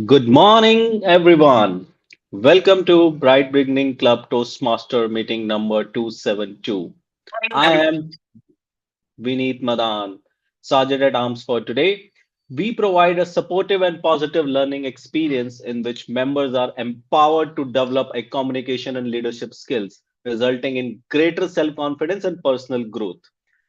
Good morning, everyone. Welcome to Bright Beginning Club Toastmaster meeting number 272. I am Vineet Madan, Sergeant at Arms for today. We provide a supportive and positive learning experience in which members are empowered to develop a communication and leadership skills, resulting in greater self confidence and personal growth.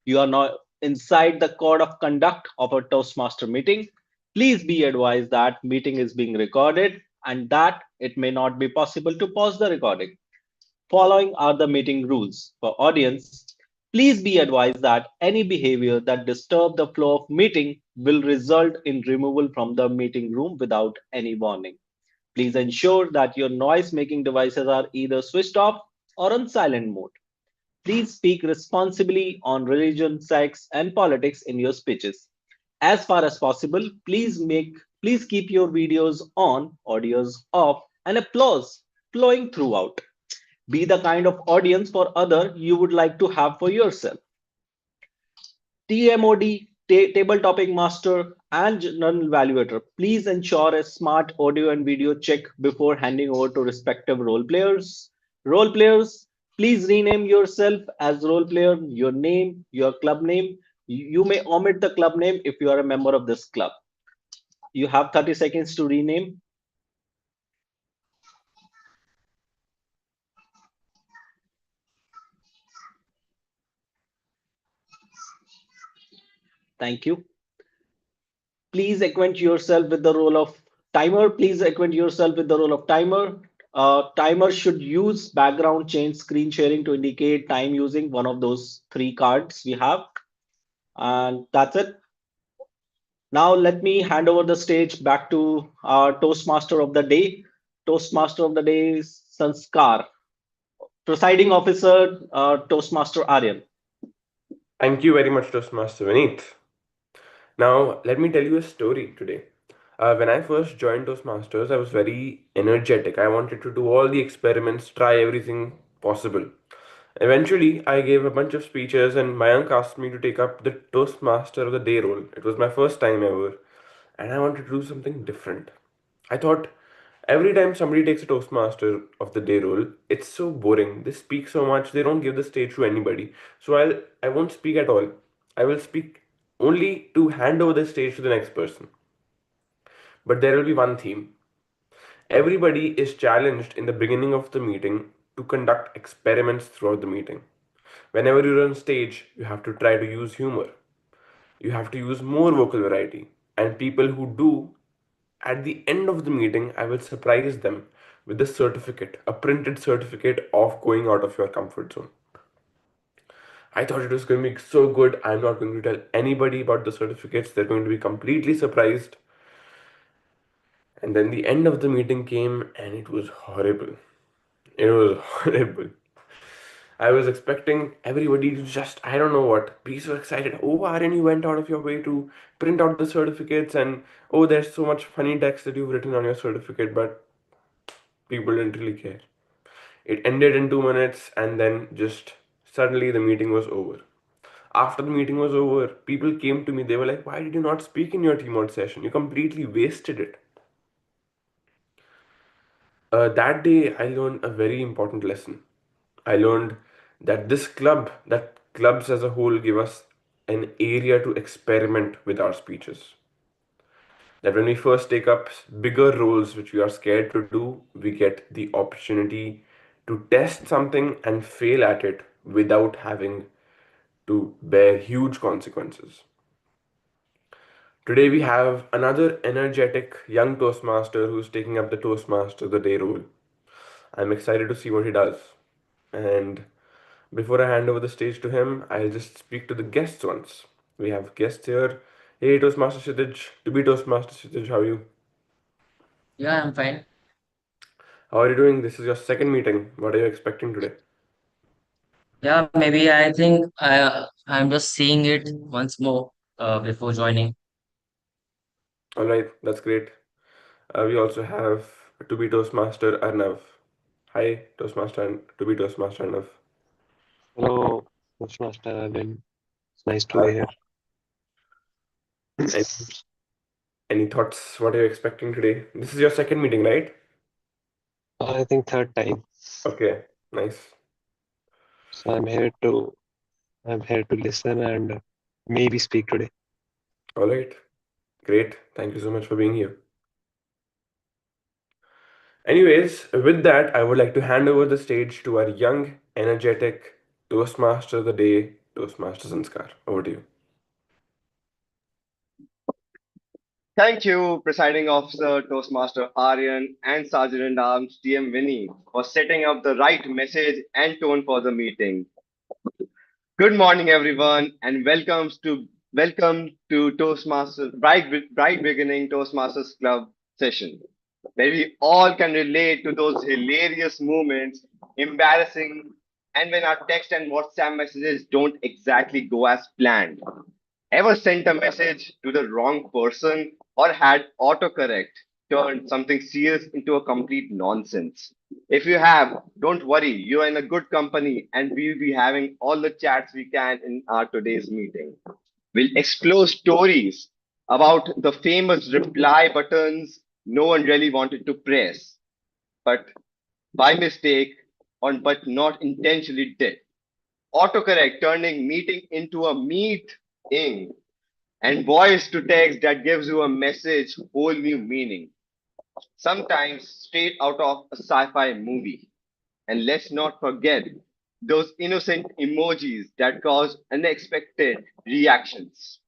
You are now inside the code of conduct of a Toastmaster meeting. Please be advised that meeting is being recorded and that it may not be possible to pause the recording. Following are the meeting rules. For audience, please be advised that any behavior that disturb the flow of meeting will result in removal from the meeting room without any warning. Please ensure that your noise making devices are either switched off or on silent mode. Please speak responsibly on religion, sex, and politics in your speeches. As far as possible, please keep your videos on, audios off, and applause flowing throughout. Be the kind of audience for other you would like to have for yourself. TMOD, Table Topic Master, and Journal Evaluator, please ensure a smart audio and video check before handing over to respective role players. Role players, please rename yourself as role player, your name, your club name. You may omit the club name if you are a member of this club. You have 30 seconds to rename. Thank you. Please acquaint yourself with the role of timer. Please acquaint yourself with the role of timer. Timer should use background change screen sharing to indicate time using one of those three cards we have. And that's it. Now let me hand over the stage back to our Toastmaster of the day. Toastmaster of the day is Sanskar. Presiding officer, Toastmaster Aryan. Thank you very much, Toastmaster Vineet. Now, let me tell you a story today. When I first joined Toastmasters, I was very energetic. I wanted to do all the experiments, try everything possible. Eventually, I gave a bunch of speeches, and Mayank asked me to take up the Toastmaster of the Day role. It was my first time ever, and I wanted to do something different. I thought every time somebody takes a Toastmaster of the Day role, it's so boring. They speak so much, they don't give the stage to anybody. So I won't speak at all. I will speak only to hand over the stage to the next person. But there will be one theme. Everybody is challenged in the beginning of the meeting to conduct experiments throughout the meeting. Whenever you're on stage, you have to try to use humor. You have to use more vocal variety. And people who do, at the end of the meeting, I will surprise them with a certificate, a printed certificate of going out of your comfort zone. I thought it was going to be so good. I'm not going to tell anybody about the certificates. They're going to be completely surprised. And then the end of the meeting came and it was horrible. It was horrible. I was expecting everybody to just, I don't know what, be so excited. Oh, Aryan, you went out of your way to print out the certificates, and oh, there's so much funny text that you've written on your certificate, but people didn't really care. It ended in 2 minutes, and then just suddenly the meeting was over. After the meeting was over, people came to me. They were like, "Why did you not speak in your team out session? You completely wasted it." That day, I learned a very important lesson. I learned that that clubs as a whole give us an area to experiment with our speeches. That when we first take up bigger roles which we are scared to do, we get the opportunity to test something and fail at it without having to bear huge consequences. Today we have another energetic young Toastmaster who's taking up the Toastmaster of the Day role. I'm excited to see what he does. And before I hand over the stage to him, I'll just speak to the guests once. We have guests here. Hey, Toastmaster Kshitij. To be Toastmaster Kshitij, how are you? Yeah, I'm fine. How are you doing? This is your second meeting. What are you expecting today? Yeah, maybe I think I'm just seeing it once more before joining. All right, that's great. We also have to be Toastmaster Arnav. Hi, Toastmaster and to be Toastmaster Arnav. Hello, Toastmaster Arvind. It's nice to be here. And Any thoughts? What are you expecting today? This is your second meeting, right? I think third time. Okay, nice. So I'm here to listen and maybe speak today. All right, great. Thank you so much for being here. Anyways, with that, I would like to hand over the stage to our young, energetic Toastmaster of the day, Toastmaster Sanskar. Over to you. Thank you, Presiding Officer, Toastmaster Aryan, and Sergeant in Arms TM Vinny, for setting up the right message and tone for the meeting. Good morning, everyone, and welcome to Toastmasters Bright Beginning Toastmasters Club session, where we all can relate to those hilarious moments, embarrassing, and when our text and WhatsApp messages don't exactly go as planned. Ever sent a message to the wrong person or had autocorrect turn something serious into a complete nonsense? If you have, don't worry, you are in a good company and we'll be having all the chats we can in our today's meeting. We'll explore stories about the famous reply buttons no one really wanted to press, but by mistake but not intentionally did. Autocorrect turning meeting into a meeting and voice to text that gives you a message whole new meaning, sometimes straight out of a sci-fi movie. And let's not forget those innocent emojis that cause unexpected reactions.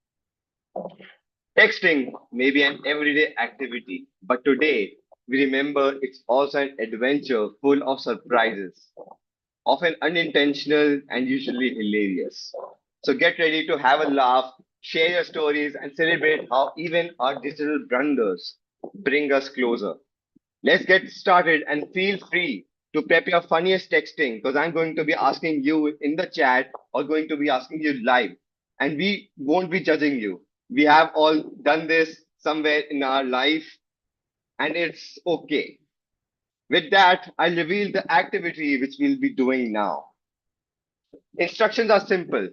Texting may be an everyday activity, but today we remember it's also an adventure full of surprises, often unintentional and usually hilarious. So get ready to have a laugh, share your stories, and celebrate how even our digital blunders bring us closer. Let's get started and feel free to prep your funniest texting because I'm going to be asking you in the chat or going to be asking you live, and we won't be judging you. We have all done this somewhere in our life, and it's okay. With that, I'll reveal the activity which we'll be doing now. Instructions are simple.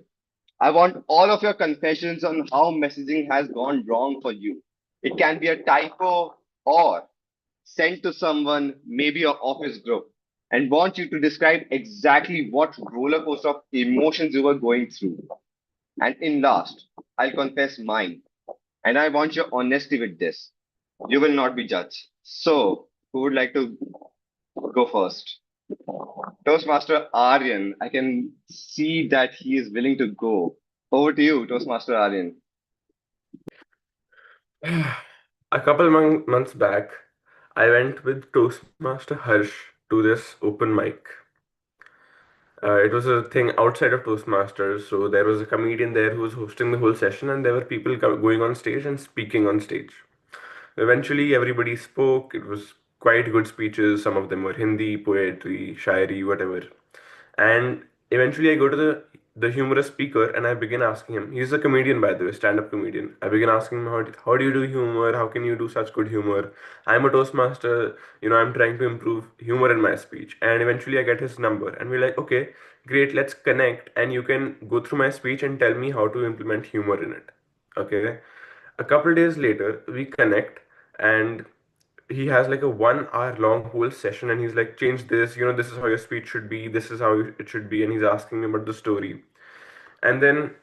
I want all of your confessions on how messaging has gone wrong for you. It can be a typo or sent to someone, maybe your office group, and want you to describe exactly what roller coaster of emotions you were going through. And in last, I'll confess mine. And I want your honesty with this. You will not be judged. So, who would like to go first? Toastmaster Aryan, I can see that he is willing to go. Over to you, Toastmaster Aryan. A couple months back, I went with Toastmaster Harsh to this open mic. It was a thing outside of Toastmasters, so there was a comedian there who was hosting the whole session, and there were people going on stage and speaking on stage. Eventually, everybody spoke. It was quite good speeches. Some of them were Hindi, poetry, shairi, whatever. And eventually, I go to the humorous speaker and I begin asking him. He's a comedian, by the way, stand-up comedian. I begin asking him, how do you do humor? How can you do such good humor? I'm a Toastmaster. I'm trying to improve humor in my speech. And eventually, I get his number, and we're like, okay, great, let's connect, and you can go through my speech and tell me how to implement humor in it. Okay. A couple days later, we connect, and he has like a 1 hour long whole session, and he's like, change this, this is how your speech should be, this is how it should be, and he's asking me about the story. And then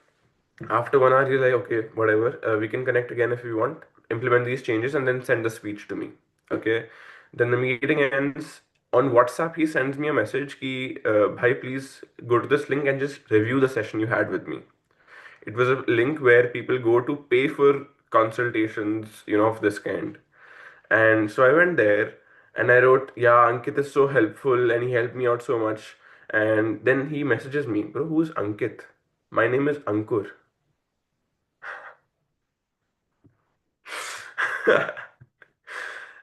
after 1 hour, he's like, okay, whatever, we can connect again if you want, implement these changes, and then send the speech to me. Okay. Then the meeting ends. On WhatsApp, he sends me a message ki, bhai, please go to this link and just review the session you had with me. It was a link where people go to pay for consultations, of this kind. And so I went there and I wrote, yeah, Ankit is so helpful and he helped me out so much. And then he messages me, bro, who's Ankit? My name is Ankur.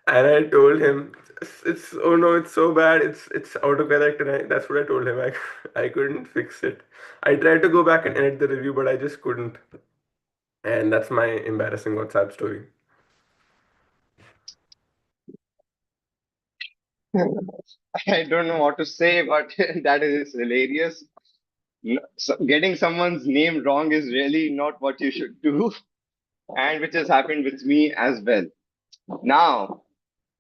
And I told him, oh no, it's so bad. It's autocorrect, and that's what I told him. I couldn't fix it. I tried to go back and edit the review, but I just couldn't. And that's my embarrassing WhatsApp story. I don't know what to say, but that is hilarious. Getting someone's name wrong is really not what you should do. and which has happened with me as well. Now,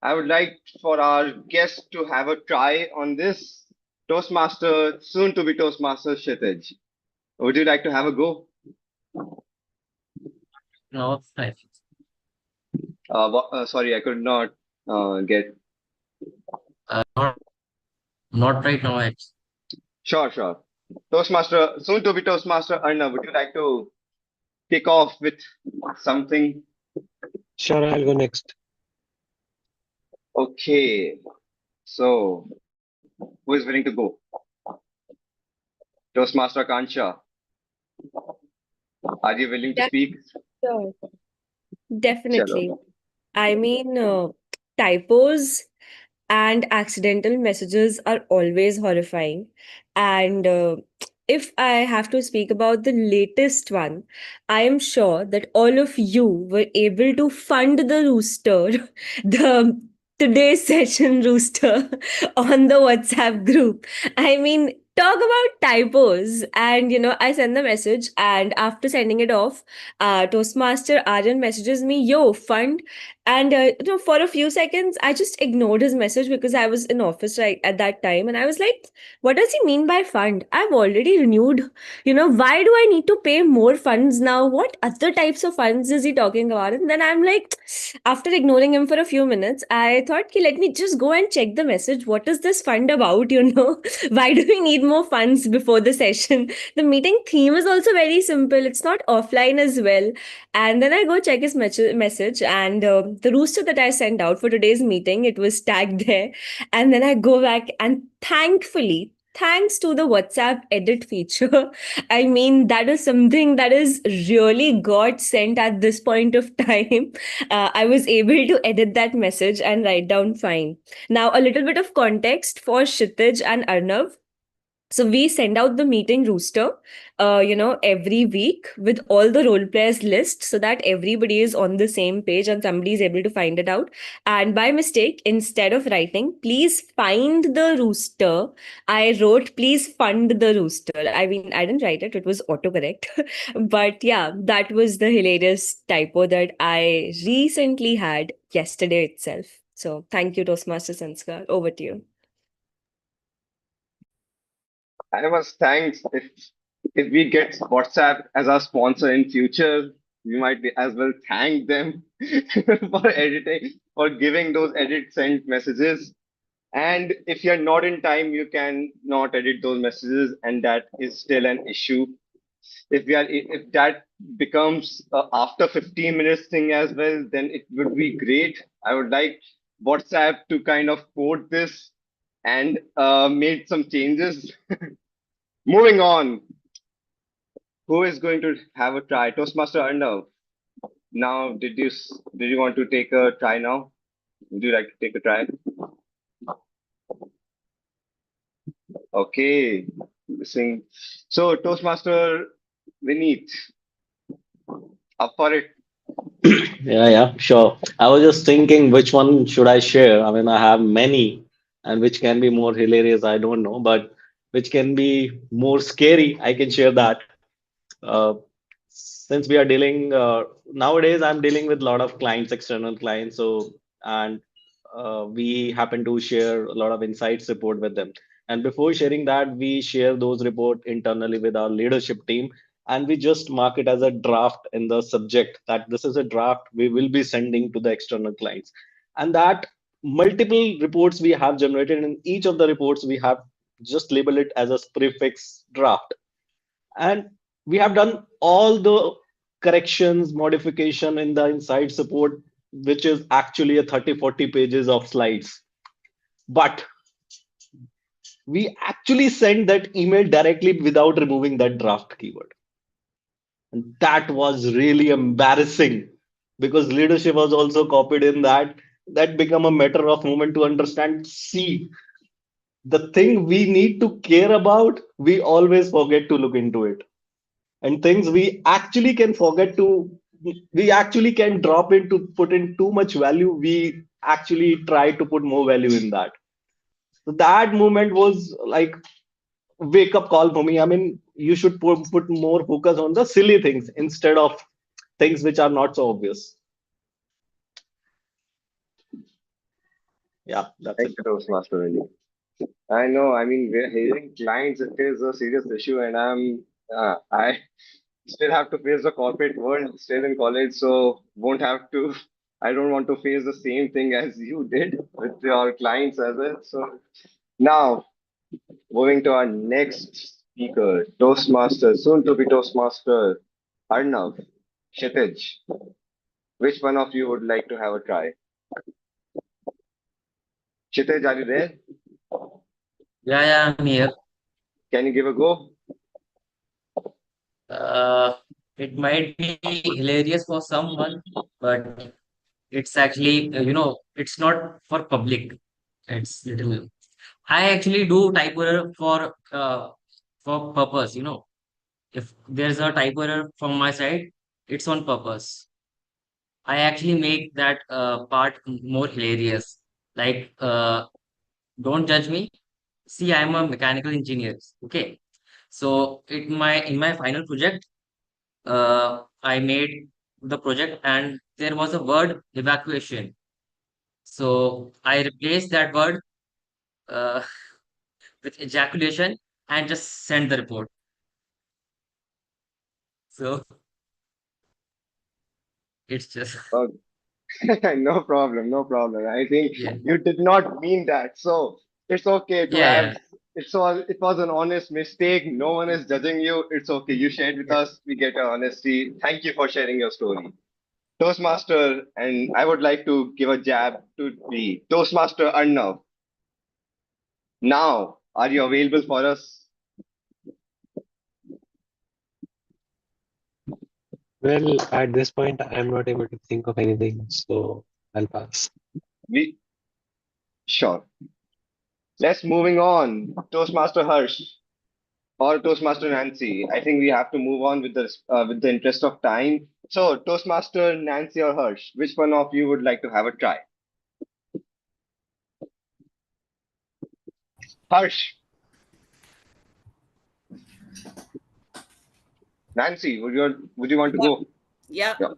I would like for our guest to have a try on this Toastmaster, soon to be Toastmaster Kshitij. Would you like to have a go? No, right. Sorry, I could not get. Not not right now. Sure, sure. Toastmaster, soon to be Toastmaster Arnav, would you like to kick off with something? Sure, I'll go next. Okay, so who is willing to go? Toastmaster Kansha, are you willing to Yeah, speak? sure. Chalo. Definitely. I mean, typos and accidental messages are always horrifying. And if I have to speak about the latest one, I am sure that all of you were able to fund the rooster, the today's session rooster on the WhatsApp group. I mean, talk about typos. And, I send the message, and after sending it off, Toastmaster Aryan messages me, yo, fund. And for a few seconds, I just ignored his message because I was in office right at that time, and I was like, "What does he mean by fund? I've already renewed. Why do I need to pay more funds now? What other types of funds is he talking about?" And then I'm like, after ignoring him for a few minutes, I thought, "Okay, let me just go and check the message. What is this fund about? Why do we need more funds before the session? The meeting theme is also very simple. It's not offline as well." And then I go check his message, and the rooster that I sent out for today's meeting, it was tagged there. And then I go back, and thankfully, thanks to the WhatsApp edit feature, I mean, that is something that is really God sent at this point of time. I was able to edit that message and write down fine. Now, a little bit of context for Kshitij and Arnav. So we send out the meeting rooster, every week with all the role players list so that everybody is on the same page and somebody is able to find it out. And by mistake, instead of writing, please find the rooster, I wrote, please fund the rooster. I mean, I didn't write it, it was autocorrect. But yeah, that was the hilarious typo that I recently had yesterday itself. So thank you, Toastmaster Sanskar. Over to you. I must thanks if we get WhatsApp as our sponsor in future, we might be as well thank them for editing, for giving those edit sent messages. And if you're not in time, you can not edit those messages, and that is still an issue. If that becomes after 15 minutes thing as well, then it would be great. I would like WhatsApp to kind of code this and made some changes. Moving on, who is going to have a try? Toastmaster Arnav. Now, did you want to take a try now? Would you like to take a try? Okay. Sing. So, Toastmaster Vineet, up for it. Yeah, yeah, sure. I was just thinking which one should I share? I mean, I have many, and which can be more hilarious, I don't know, but which can be more scary, I can share that. Uh, since we are dealing nowadays, I'm dealing with a lot of clients, external clients, so and we happen to share a lot of insights report with them. And before sharing that, we share those report internally with our leadership team, and we just mark it as a draft in the subject that this is a draft we will be sending to the external clients. And that multiple reports we have generated, in each of the reports we have just labeled it as a prefix draft, and we have done all the corrections modification in the inside support, which is actually a 30-40 pages of slides, but we actually sent that email directly without removing that draft keyword, and that was really embarrassing because leadership was also copied in that. That become a matter of moment to understand, see, the thing we need to care about, we always forget to look into it, and things we actually can forget to, we actually can drop in to put in too much value, we actually try to put more value in that. So that moment was like wake up call for me. I mean, you should put more focus on the silly things instead of things which are not so obvious. Yeah, that's Thank it. you, Toastmaster Vinny. I know. I mean, we're hearing clients. It is a serious issue, and I still have to face the corporate world. Still in college, so won't have to. I don't want to face the same thing as you did with your clients as well. So now, moving to our next speaker, Toastmaster, soon to be Toastmaster, Arnav, Kshitij. Which one of you would like to have a try? Kshitij, are you there? Yeah, I'm here. Can you give a go? Uh, it might be hilarious for someone, but it's actually, it's not for public. It's little. I actually do typo error for purpose. If there's a typo error from my side, it's on purpose. I actually make that part more hilarious. Like, don't judge me. See, I'm a mechanical engineer. Okay, so in my final project, I made the project and there was a word evacuation. So I replaced that word uh, with ejaculation and just sent the report. So it's just Oh, no problem, no problem. I think yeah, you did not mean that. So it's okay to yeah, have it was an honest mistake. No one is judging you. It's okay. You shared with yeah. us. We get your honesty. Thank you for sharing your story. Toastmaster, and I would like to give a jab to the Toastmaster Arnav. Now, are you available for us? Well, at this point, I'm not able to think of anything, so I'll pass. We sure. Let's moving on. Toastmaster Harsh or Toastmaster Nancy. I think we have to move on with the interest of time. So, Toastmaster Nancy or Harsh, which one of you would like to have a try? Harsh, Nancy, would you want to Yeah, go? yeah. Yeah.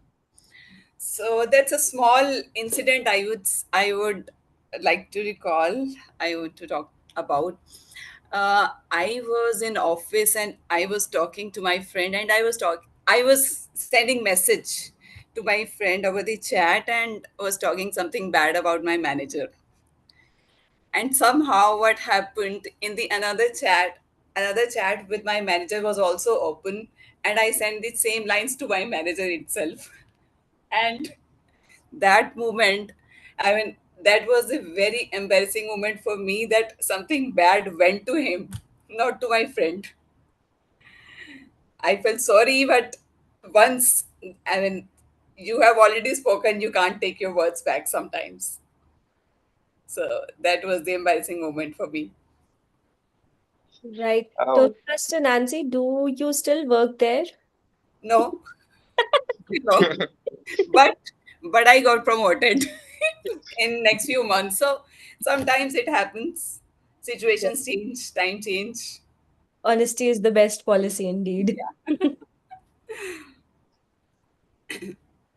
So that's a small incident I would like to recall. I would to talk about. I was in office and I was talking to my friend and I was sending message to my friend over the chat and was talking something bad about my manager. And somehow what happened in the another chat with my manager was also open and I sent the same lines to my manager itself. And that moment, I mean, that was a very embarrassing moment for me that something bad went to him, not to my friend. I felt sorry, but once, I mean, you have already spoken, you can't take your words back sometimes. So that was the embarrassing moment for me. Right. Oh, Toastmaster Nancy, do you still work there? No, no, but I got promoted in next few months. So sometimes it happens. Yeah. Situations change, time change. Honesty is the best policy indeed.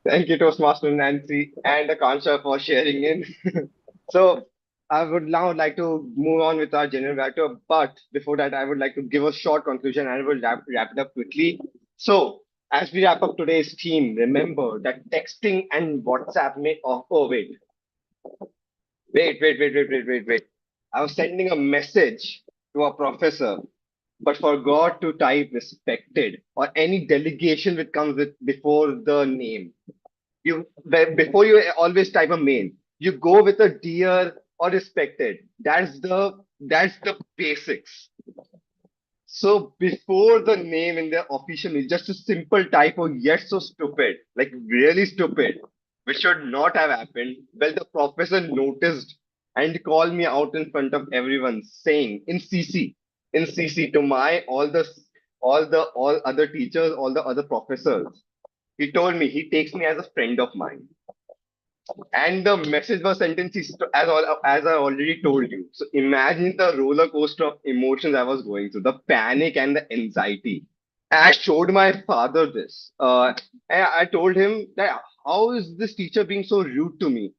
thank you, Toastmaster Nancy and Akansha for sharing in. So, I would now like to move on with our general factor, but before that, I would like to give a short conclusion and I will wrap it up quickly. So, as we wrap up today's theme, remember that texting and WhatsApp may. Oh, wait. I was sending a message to a professor, but forgot to type respected or any delegation which comes with before the name. Before you always type a mail, you go with a dear or respected. That's the basics. So before the name in the official mail, just a simple typo, yet so stupid, like really stupid, which should not have happened. Well, the professor noticed and called me out in front of everyone, saying in CC to my all other teachers, all the other professors. He told me he takes me as a friend of mine. And the message was sent in CC as I already told you. So imagine the roller coaster of emotions I was going through, the panic and the anxiety. I showed my father this. And I told him that how is this teacher being so rude to me?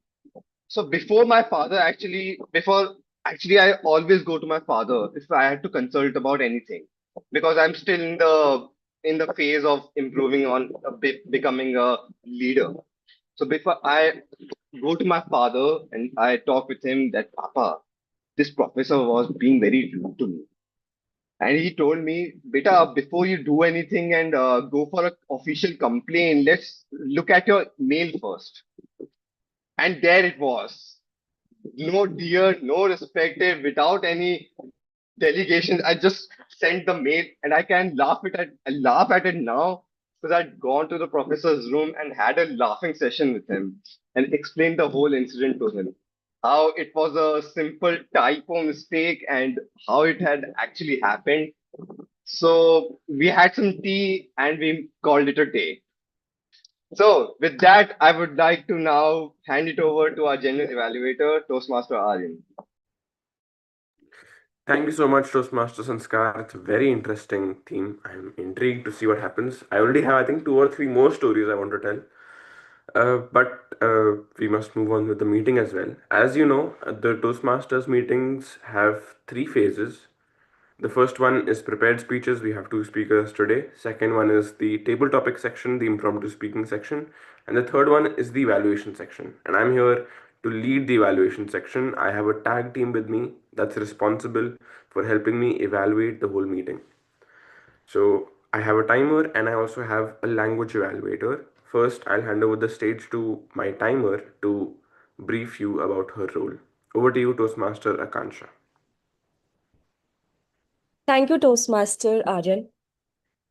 So before actually, I always go to my father if I had to consult about anything, because I'm still in the phase of improving on a bit, becoming a leader. So before I go to my father and I talk with him that Papa, this professor was being very rude to me. And he told me, Beta, before you do anything and go for an official complaint, let's look at your mail first. And there it was. No dear, no respected, without any delegation. I just sent the mail and I laugh at it now because I'd gone to the professor's room and had a laughing session with him and explained the whole incident to him. How it was a simple typo mistake and how it had actually happened. So we had some tea and we called it a day. So with that, I would like to now hand it over to our general evaluator, Toastmaster Aryan. Thank you so much, Toastmasters and Scar. It's a very interesting theme. I'm intrigued to see what happens. I already have, I think, two or three more stories I want to tell. But we must move on with the meeting as well. As you know, the Toastmasters meetings have three phases. The first one is prepared speeches. We have two speakers today. Second one is the table topic section, the impromptu speaking section. And the third one is the evaluation section. And I'm here to lead the evaluation section. I have a tag team with me that's responsible for helping me evaluate the whole meeting. So I have a timer and I also have a language evaluator. First, I'll hand over the stage to my timer to brief you about her role. Over to you, Toastmaster Akansha. Thank you, Toastmaster Aryan.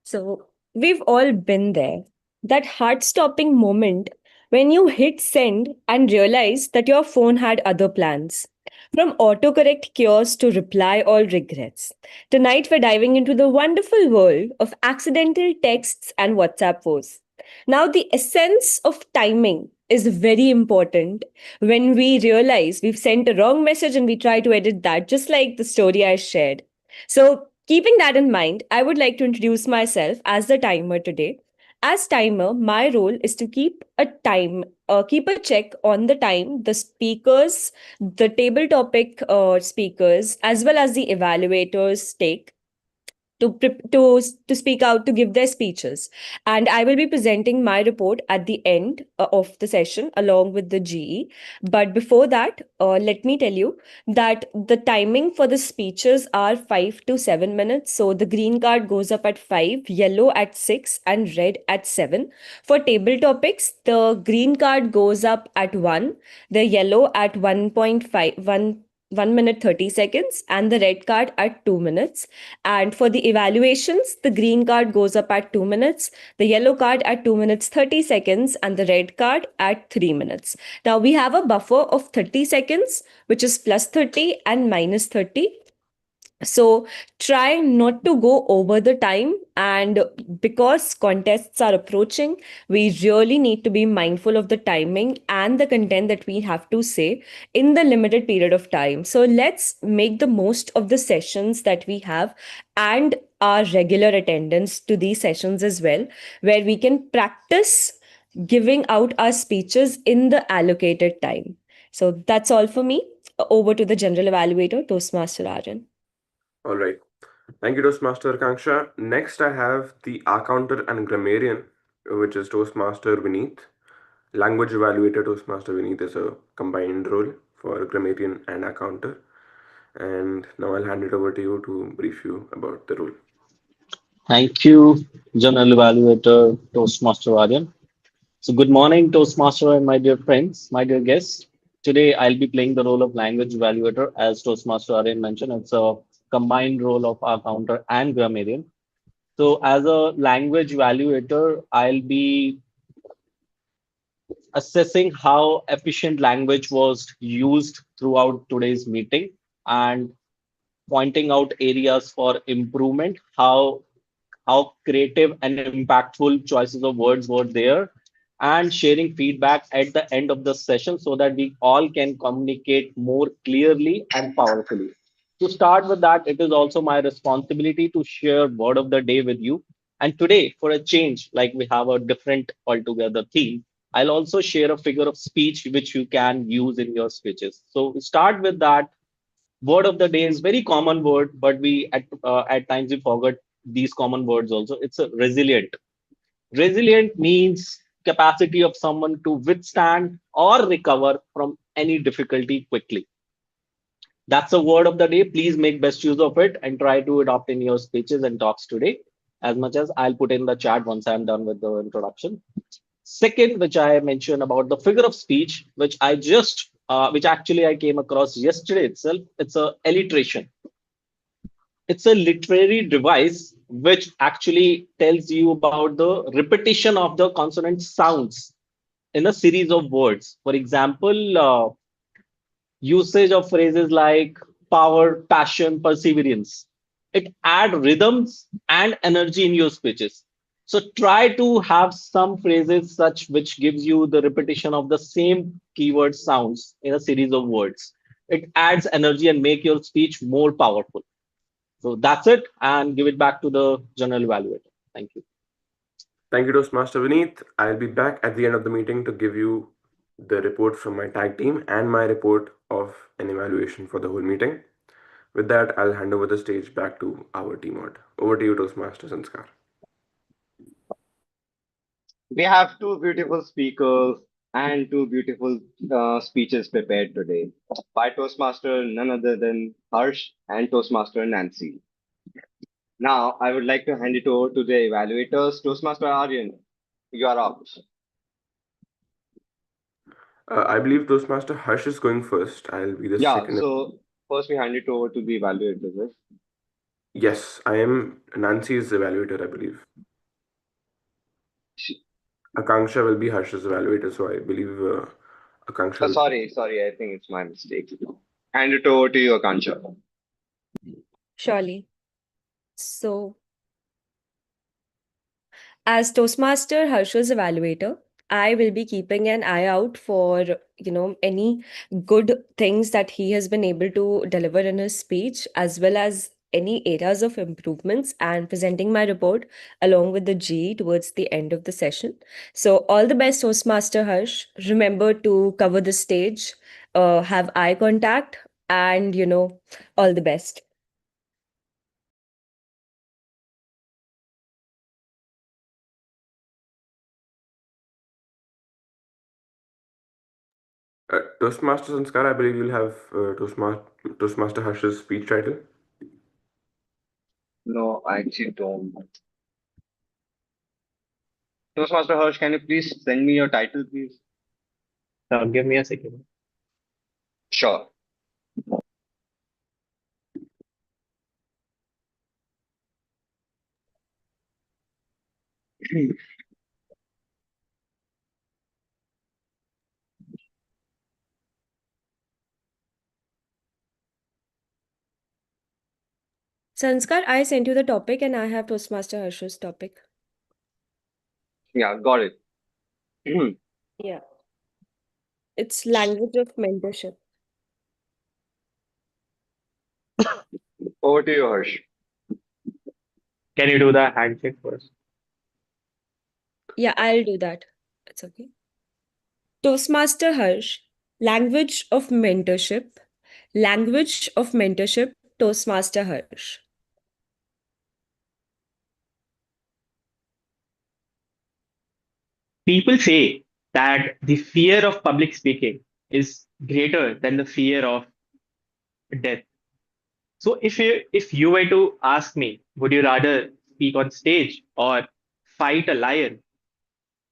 So, we've all been there. That heart stopping moment when you hit send and realize that your phone had other plans. From autocorrect cures to reply all regrets. Tonight, we're diving into the wonderful world of accidental texts and WhatsApp posts. Now, the essence of timing is very important when we realize we've sent a wrong message and we try to edit that, just like the story I shared. So, keeping that in mind, I would like to introduce myself as the timer today. As timer, my role is to keep a check on the time the speakers, the table topic speakers, as well as the evaluators take to speak out to give their speeches, and I will be presenting my report at the end of the session along with the GE. But before that, let me tell you that the timing for the speeches are 5 to 7 minutes. So the green card goes up at 5, yellow at 6, and red at 7. For table topics, the green card goes up at 1, the yellow at 1.5 1 minute 30 seconds, and the red card at 2 minutes. And for the evaluations, the green card goes up at 2 minutes, the yellow card at 2 minutes 30 seconds, and the red card at 3 minutes. Now we have a buffer of 30 seconds, which is plus 30 and minus 30. So try not to go over the time, and because contests are approaching, we really need to be mindful of the timing and the content that we have to say in the limited period of time. So let's make the most of the sessions that we have and our regular attendance to these sessions as well, where we can practice giving out our speeches in the allocated time. So that's all for me. Over to the general evaluator, Toastmaster Aryan. All right. Thank you, Toastmaster Kanksha. Next, I have the accountant and grammarian, which is Toastmaster Vineet. Language evaluator Toastmaster Vineet is a combined role for grammarian and accountant. And now I'll hand it over to you to brief you about the role. Thank you, General Evaluator Toastmaster Aryan. So, good morning, Toastmaster and my dear friends, my dear guests. Today, I'll be playing the role of language evaluator. As Toastmaster Aryan mentioned, it's a combined role of our counter and grammarian. So, as a language evaluator, I'll be assessing how efficient language was used throughout today's meeting and pointing out areas for improvement, how creative and impactful choices of words were there, and sharing feedback at the end of the session so that we all can communicate more clearly and powerfully. To start with that, it is also my responsibility to share word of the day with you. And today, for a change, like we have a different altogether theme, I'll also share a figure of speech which you can use in your speeches. So we start with that. Word of the day is very common word, but we at times we forget these common words also. It's a resilient. Resilient means capacity of someone to withstand or recover from any difficulty quickly. That's a word of the day. Please make best use of it and try to adopt in your speeches and talks today. As much as I'll put in the chat once I'm done with the introduction. Second, which I mentioned about the figure of speech, which actually I came across yesterday itself. It's a alliteration. It's a literary device which actually tells you about the repetition of the consonant sounds in a series of words. For example, usage of phrases like power, passion, perseverance. It add rhythms and energy in your speeches. So try to have some phrases such which gives you the repetition of the same keyword sounds in a series of words. It adds energy and make your speech more powerful. So that's it, and give it back to the general evaluator. Thank you. Thank you, Toastmaster Vineet. I'll be back at the end of the meeting to give you the report from my tag team and my report of an evaluation for the whole meeting. With that, I'll hand over the stage back to our team. Over to you, Toastmaster Sanskar. We have two beautiful speakers and two beautiful speeches prepared today by Toastmaster none other than Harsh and Toastmaster Nancy. Now, I would like to hand it over to the evaluators. Toastmaster Aryan, you are up. I believe Toastmaster Harsh is going first. I'll be the Yeah, second. so first we hand it over to the evaluators. Yes? Yes, I am Nancy's evaluator, I believe. Sh- Akanksha will be Harsh's evaluator, so I believe Akanksha will. sorry, I think it's my mistake. Hand it over to you, Akansha. Surely. So, as Toastmaster Harsha's evaluator, I will be keeping an eye out for, any good things that he has been able to deliver in his speech, as well as any areas of improvements, and presenting my report along with the G towards the end of the session. So, all the best, Toastmaster Harsh. Remember to cover the stage, have eye contact, and, all the best. Toastmaster Sanskar, I believe you'll have Toastmaster Harsh's speech title. No, I actually don't. Toastmaster Harsh, can you please send me your title, please? Give me a second. Sure. Sanskar, I sent you the topic and I have Toastmaster Harsha's topic. Yeah, got it. Yeah. It's language of mentorship. Over to you, Harsh. Can you do the handshake first? Yeah, I'll do that. It's okay. Toastmaster Harsh, language of mentorship. Language of mentorship, Toastmaster Harsh. People say that the fear of public speaking is greater than the fear of death. So if you were to ask me, would you rather speak on stage or fight a lion?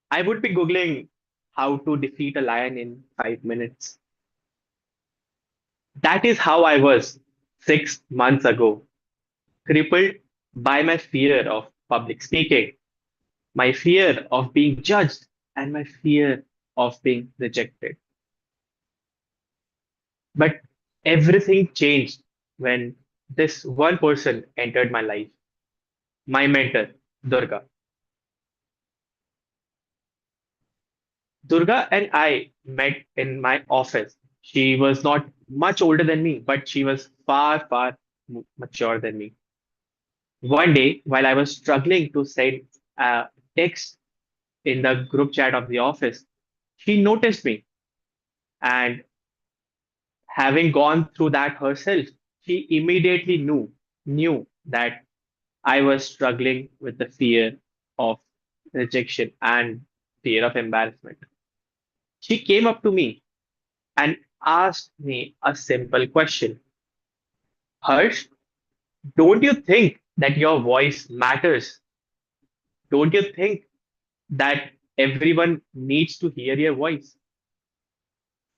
I would be Googling how to defeat a lion in 5 minutes. That is how I was 6 months ago, crippled by my fear of public speaking, my fear of being judged, and my fear of being rejected. But everything changed when this one person entered my life, my mentor, Durga. Durga and I met in my office. She was not much older than me, but she was far, far mature than me. One day, while I was struggling to send a text in the group chat of the office, she noticed me. And having gone through that herself, she immediately knew that I was struggling with the fear of rejection and fear of embarrassment. She came up to me and asked me a simple question. Harsh, don't you think that your voice matters? Don't you think that everyone needs to hear your voice?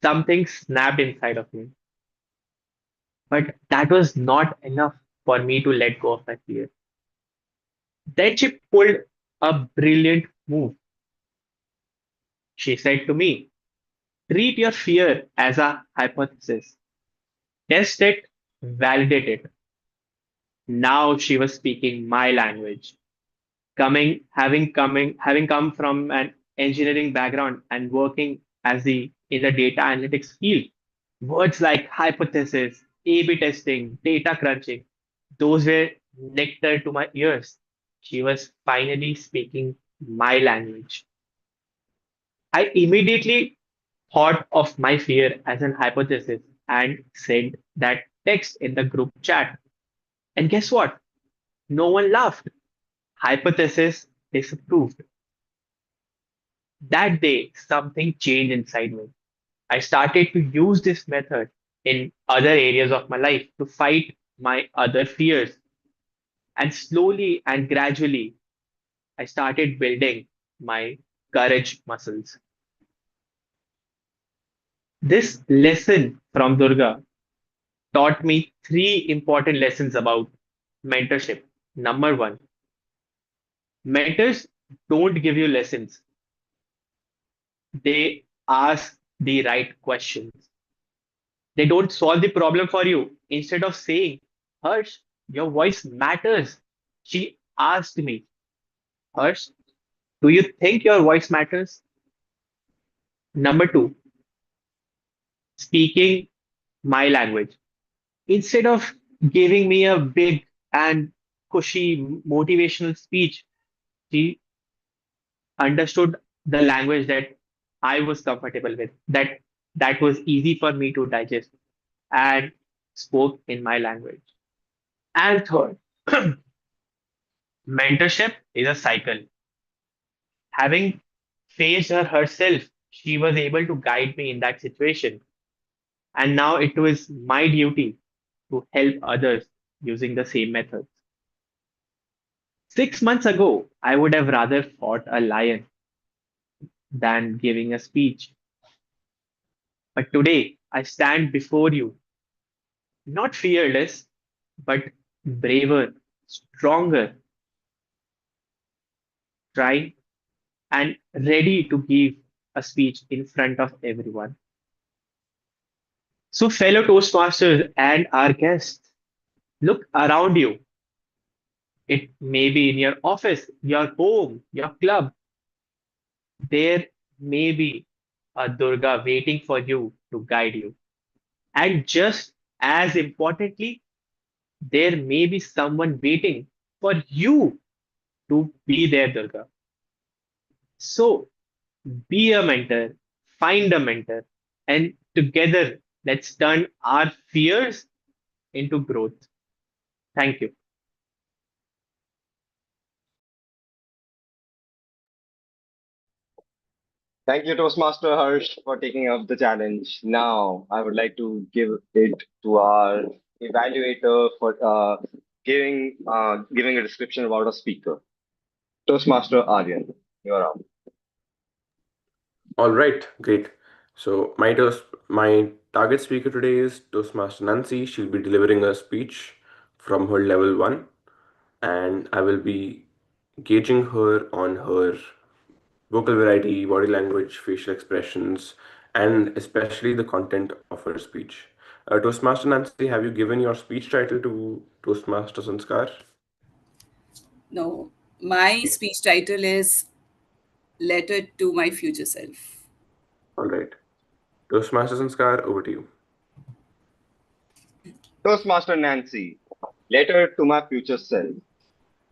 Something snapped inside of me. But that was not enough for me to let go of that fear. Then she pulled a brilliant move. She said to me, treat your fear as a hypothesis. Test it, validate it. Now she was speaking my language. Having come from an engineering background and working as the in the data analytics field, words like hypothesis, A/B testing, data crunching, those were nectar to my ears. She was finally speaking my language. I immediately thought of my fear as an hypothesis and sent that text in the group chat. And guess what? No one laughed. Hypothesis disapproved. That day, something changed inside me. I started to use this method in other areas of my life to fight my other fears. And slowly and gradually, I started building my courage muscles. This lesson from Durga taught me three important lessons about mentorship. Number one, mentors don't give you lessons, they ask the right questions. They don't solve the problem for you. Instead of saying, Harsh, your voice matters, she asked me, Harsh, do you think your voice matters? Number two, speaking my language. Instead of giving me a big and cushy motivational speech, she understood the language that I was comfortable with, that was easy for me to digest, and spoke in my language. And third, mentorship is a cycle. Having faced her herself, she was able to guide me in that situation. And now it was my duty to help others using the same methods. 6 months ago, I would have rather fought a lion than giving a speech. But today, I stand before you, not fearless, but braver, stronger, trying and ready to give a speech in front of everyone. So, fellow Toastmasters and our guests, look around you. It may be in your office, your home, your club. There may be a Durga waiting for you to guide you. And just as importantly, there may be someone waiting for you to be their Durga. So be a mentor, find a mentor, and together let's turn our fears into growth. Thank you. Thank you, Toastmaster Harsh, for taking up the challenge. Now, I would like to give it to our evaluator for giving a description about a speaker. Toastmaster Aryan, you're up. All right, great. So my target speaker today is Toastmaster Nancy. She'll be delivering a speech from her level one, and I will be gauging her on her vocal variety, body language, facial expressions, and especially the content of her speech. Toastmaster Nancy, have you given your speech title to Toastmaster Sanskar? No, my speech title is Letter to My Future Self. All right. Toastmaster Sanskar, over to you. Toastmaster Nancy, letter to my future self.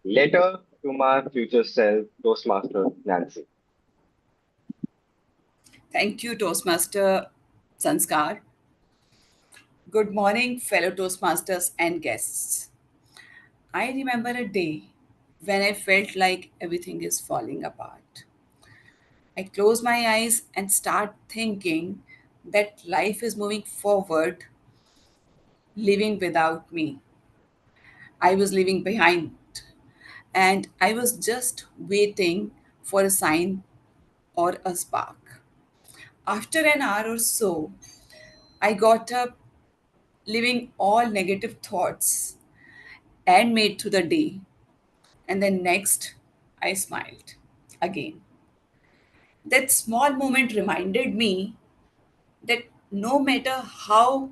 Letter to my future self, Toastmaster Nancy. Thank you, Toastmaster Sanskar. Good morning, fellow Toastmasters and guests. I remember a day when I felt like everything is falling apart. I close my eyes and start thinking that life is moving forward, living without me. I was leaving behind, and I was just waiting for a sign or a spark. After an hour or so, I got up, leaving all negative thoughts and made through the day. And then next, I smiled again. That small moment reminded me that no matter how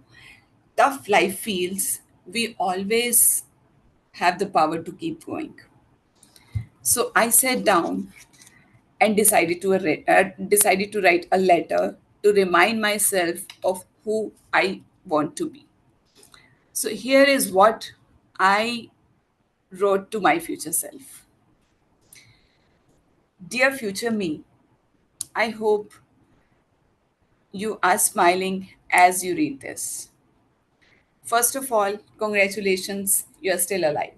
tough life feels, we always have the power to keep going. So I sat down and decided to write a letter to remind myself of who I want to be. So here is what I wrote to my future self. Dear future me, I hope you are smiling as you read this. First of all, congratulations, you're still alive.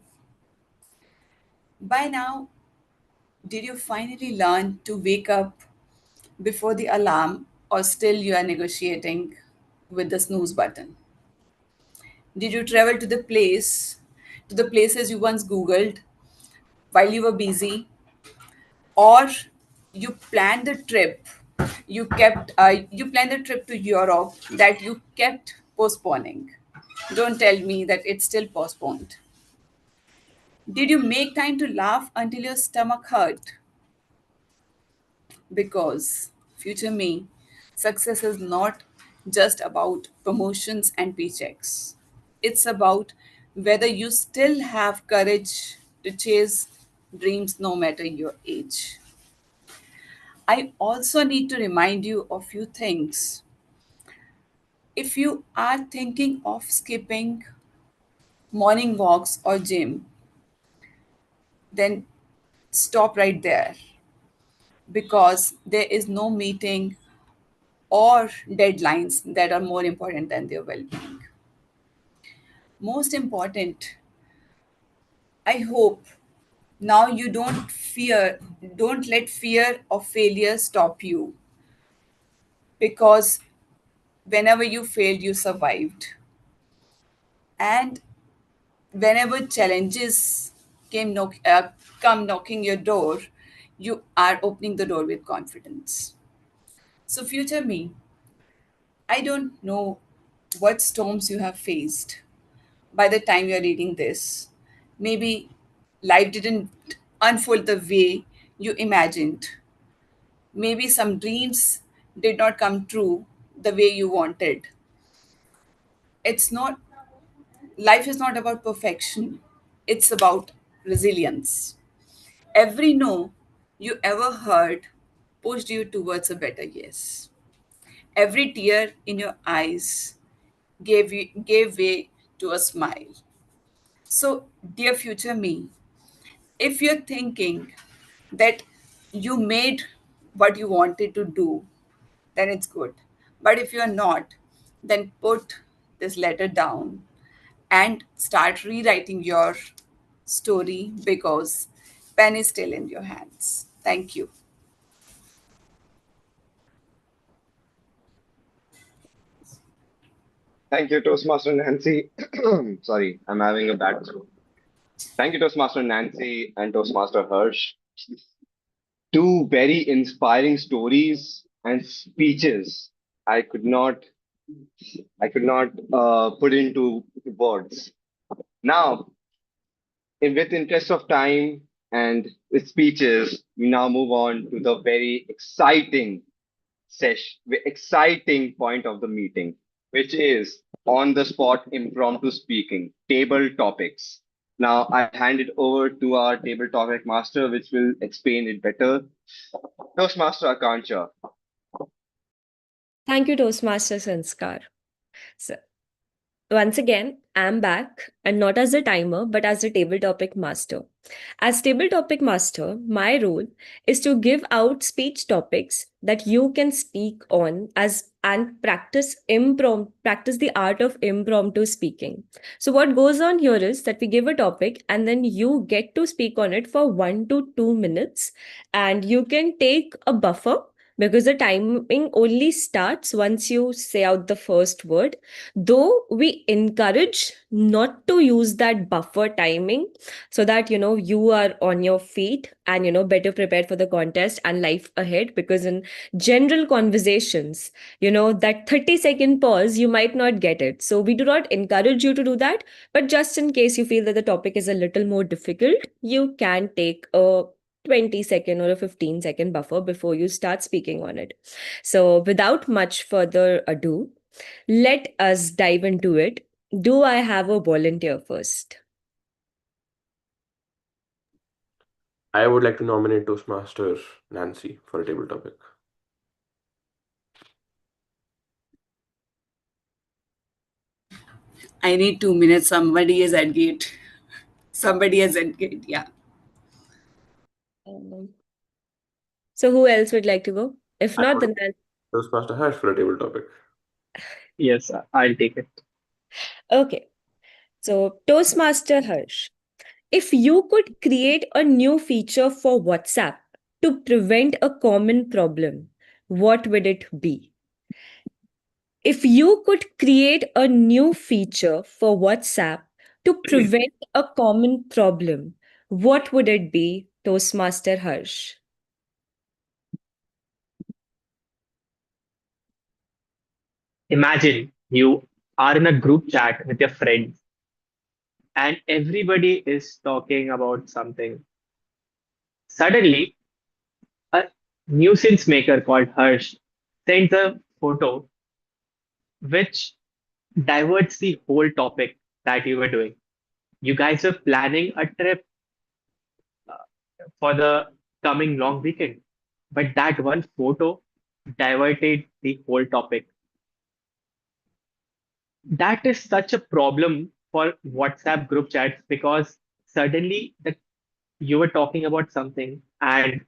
By now, did you finally learn to wake up before the alarm, or still you are negotiating with the snooze button? Did you travel to the places you once Googled while you were busy, or you planned the trip you planned the trip to Europe that you kept postponing? Don't tell me that it's still postponed. Did you make time to laugh until your stomach hurt? Because, future me, success is not just about promotions and paychecks. It's about whether you still have courage to chase dreams no matter your age. I also need to remind you of few things. If you are thinking of skipping morning walks or gym, then stop right there, because there is no meeting or deadlines that are more important than their well being. Most important, I hope now you don't let fear of failure stop you, because whenever you failed, you survived. And whenever challenges come knocking your door, you are opening the door with confidence. So, future me, I don't know what storms you have faced by the time you're reading this. Maybe life didn't unfold the way you imagined. Maybe some dreams did not come true the way you wanted. It's not, life is not about perfection, it's about resilience. Every no you ever heard pushed you towards a better yes. Every tear in your eyes gave way to a smile. So, dear future me, if you're thinking that you made what you wanted to do, then it's good. But if you're not, then put this letter down and start rewriting your story, because pen is still in your hands. Thank you. Thank you, Toastmaster Nancy. Sorry, I'm having a bad throat. Thank you, Toastmaster Nancy and Toastmaster Hirsch. Two very inspiring stories and speeches. I could not, I could not put into words. Now, with interest of time and with speeches, we now move on to the very exciting session, the exciting point of the meeting, which is on the spot impromptu speaking, table topics. Now, I hand it over to our table topic master, which will explain it better. Toastmaster Akanksha. Thank you, Toastmaster Sanskar. So, Once again, I'm back and not as a timer, but as a table topic master. As table topic master, my role is to give out speech topics that you can speak on as and practice the art of impromptu speaking. So what goes on here is that we give a topic and then you get to speak on it for 1 to 2 minutes, and you can take a buffer because the timing only starts once you say out the first word, though we encourage not to use that buffer timing so that you are on your feet and better prepared for the contest and life ahead, because in general conversations, that 30-second pause you might not get it, so we do not encourage you to do that. But just in case you feel that the topic is a little more difficult, you can take a 20-second or a 15-second buffer before you start speaking on it. So without much further ado, let us dive into it. Do I have a volunteer first? I would like to nominate Toastmasters Nancy for a table topic. I need 2 minutes. Somebody is at gate. Somebody is at gate. Yeah. Um, So who else would like to go? If I not, would then Toastmaster Harsh for a table topic. Yes, I'll take it. okay. So Toastmaster Harsh, if you could create a new feature for WhatsApp to prevent a common problem, what would it be? If you could create a new feature for WhatsApp to prevent a common problem, what would it be, Toastmaster Harsh? Imagine you are in a group chat with your friends and everybody is talking about something. Suddenly, a nuisance maker called Harsh sends a photo which diverts the whole topic that you were doing. You guys were planning a trip uh, for the coming long weekend, but that one photo diverted the whole topic. That is such a problem for WhatsApp group chats because suddenly you were talking about something and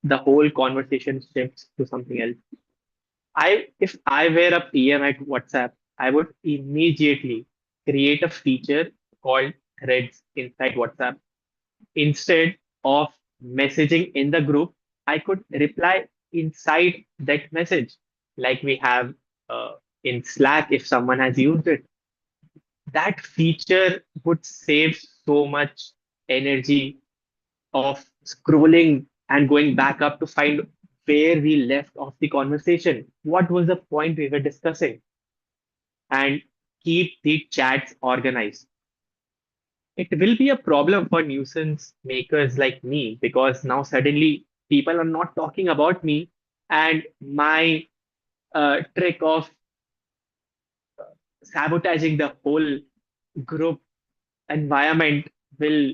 the whole conversation shifts to something else. If I were a PM at WhatsApp, I would immediately create a feature called threads inside WhatsApp. Instead of messaging in the group, I could reply inside that message, like we have in Slack if someone has used it. That feature would save so much energy of scrolling and going back up to find where we left off the conversation. What was the point we were discussing? And keep the chats organized. It will be a problem for nuisance makers like me because now suddenly people are not talking about me, and my trick of sabotaging the whole group environment will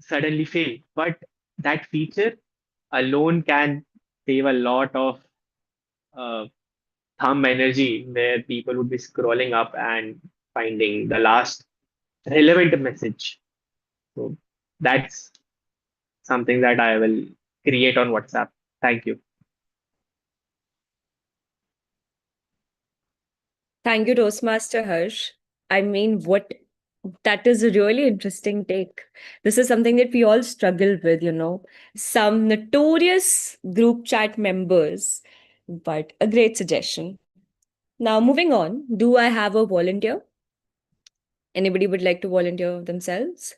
suddenly fail. But that feature alone can save a lot of uh, thumb energy where people would be scrolling up and finding the last relevant message. So that's something that I will create on WhatsApp. Thank you. Thank you, Toastmaster Harsh. I mean, what that is a really interesting take. This is something that we all struggle with, some notorious group chat members, but a great suggestion. Now, moving on, do I have a volunteer? Anybody would like to volunteer themselves?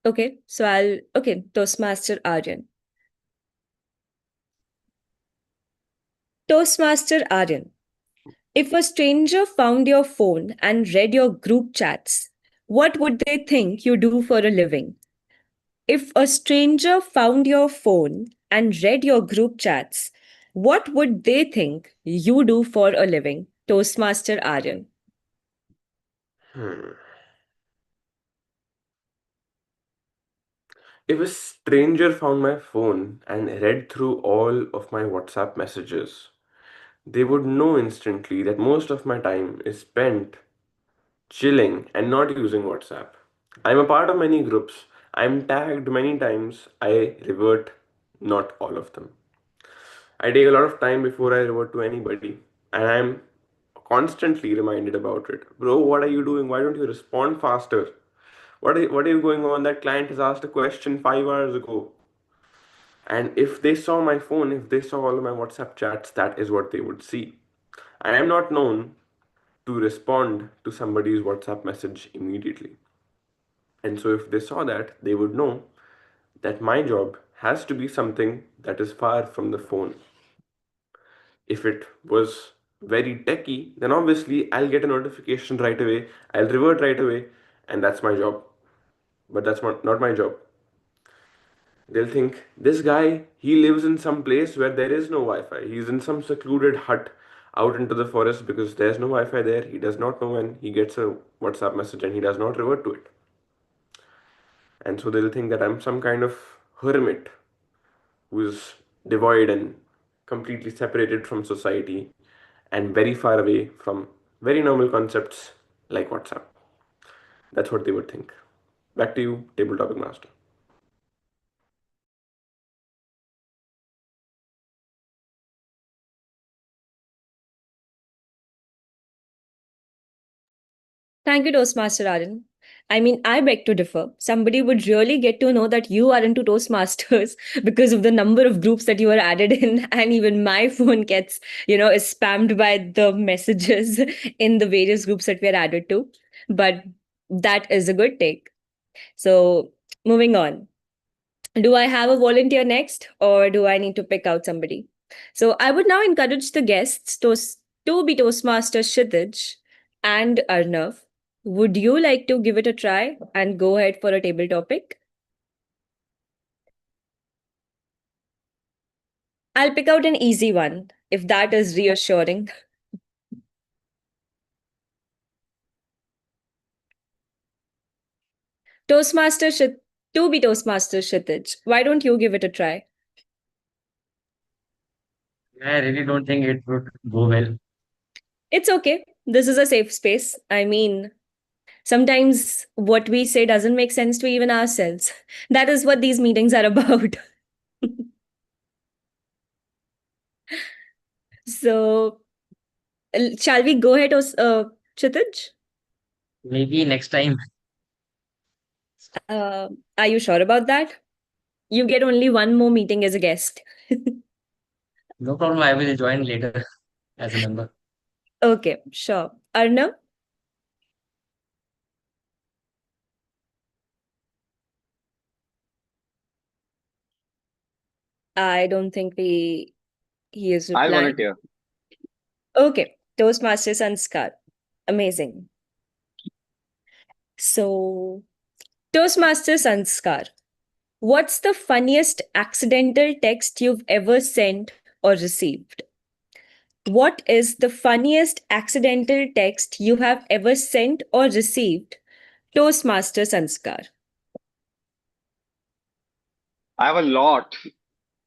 Okay, Toastmaster Aryan. Toastmaster Aryan. If a stranger found your phone and read your group chats, what would they think you do for a living? If a stranger found your phone and read your group chats, what would they think you do for a living? Toastmaster Aryan. Hmm. If a stranger found my phone and read through all of my WhatsApp messages, they would know instantly that most of my time is spent chilling and not using WhatsApp. I'm a part of many groups. I'm tagged many times. I revert not all of them. I take a lot of time before I revert to anybody, and I'm constantly reminded about it. Bro, what are you doing? Why don't you respond faster? What are you going on? That client has asked a question 5 hours ago. And if they saw my phone, if they saw all of my WhatsApp chats, that is what they would see. I am not known to respond to somebody's WhatsApp message immediately. And so if they saw that, they would know that my job has to be something that is far from the phone. If it was very techy, then obviously I'll get a notification right away, I'll revert right away, and that's my job. But that's not my job. They'll think this guy, he lives in some place where there is no Wi-Fi. He's in some secluded hut out into the forest because there's no Wi-Fi there. He does not know when he gets a WhatsApp message and he does not revert to it. And so they'll think that I'm some kind of hermit who's devoid and completely separated from society and very far away from very normal concepts like WhatsApp. That's what they would think. Back to you, Table Topic Master. Thank you, Toastmaster Arun. I mean, I beg to differ. Somebody would really get to know that you are into Toastmasters because of the number of groups that you are added in, and even my phone gets, is spammed by the messages in the various groups that we are added to. But that is a good take. So, moving on. Do I have a volunteer next, or do I need to pick out somebody? So I would now encourage the guests to be Toastmasters Kshitij and Arnav. Would you like to give it a try and go ahead for a table topic? I'll pick out an easy one, if that is reassuring. Toastmaster Shit to be Toastmaster Kshitij. Why don't you give it a try? I really don't think it would go well. It's okay. This is a safe space. I mean, sometimes what we say doesn't make sense to even ourselves. That is what these meetings are about. So, shall we go ahead, Kshitij? Maybe next time. Are you sure about that? You get only one more meeting as a guest. No problem. I will join later as a member. Okay, sure. Arnav, I don't think he is I'll replying. volunteer. Okay, Toastmaster Sanskar. Amazing. So, Toastmaster Sanskar, what's the funniest accidental text you've ever sent or received? What is the funniest accidental text you have ever sent or received? Toastmaster Sanskar. I have a lot.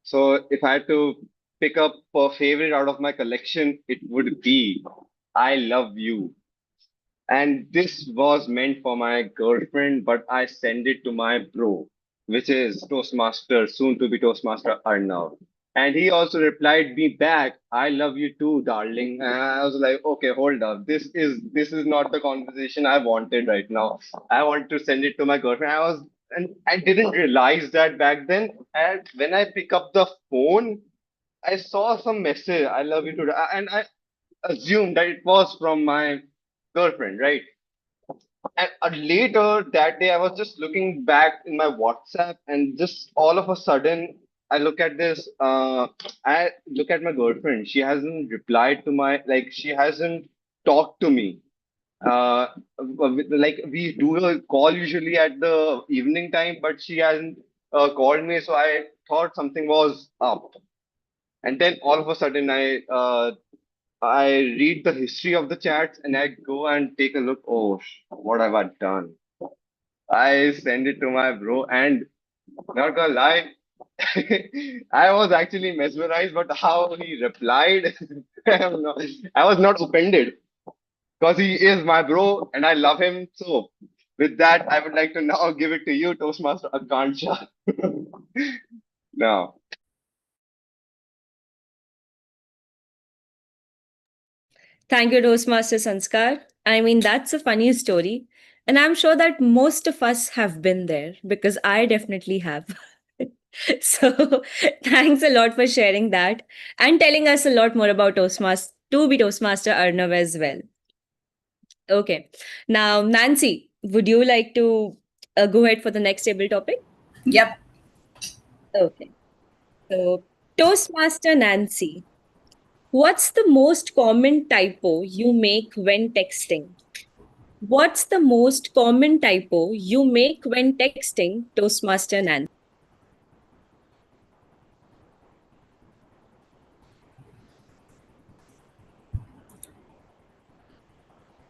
So if I had to pick up a favorite out of my collection, it would be I love you. And this was meant for my girlfriend, but I sent it to my bro, which is Toastmaster, soon to be Toastmaster Arnav. And he also replied me back, I love you too, darling. And I was like, okay, hold up. This is not the conversation I wanted right now. I want to send it to my girlfriend. And I didn't realize that back then. And when I pick up the phone, I saw some message, I love you too. And I assumed that it was from my girlfriend, right? And later that day, I was just looking back in my WhatsApp, and just all of a sudden, I look at this. I look at my girlfriend. She hasn't replied to my, like. She hasn't talked to me. Like we do a call usually at the evening time, but she hasn't called me. So I thought something was up. And then all of a sudden, I read the history of the chats and I go and take a look. Oh, what have I done? I send it to my bro, and Not gonna lie, I was actually mesmerized, but how he replied, I was not offended because he is my bro and I love him. So, with that, I would like to now give it to you, Toastmaster Akansha. Now, Thank you, Toastmaster Sanskar. I mean, that's a funny story. And I'm sure that most of us have been there because I definitely have. So, thanks a lot for sharing that and telling us a lot more about Toastmaster, to be Toastmaster Arnav as well. Okay. Now, Nancy, would you like to go ahead for the next table topic? Yep. Okay. So, Toastmaster Nancy, what's the most common typo you make when texting? What's the most common typo you make when texting, Toastmaster Nancy?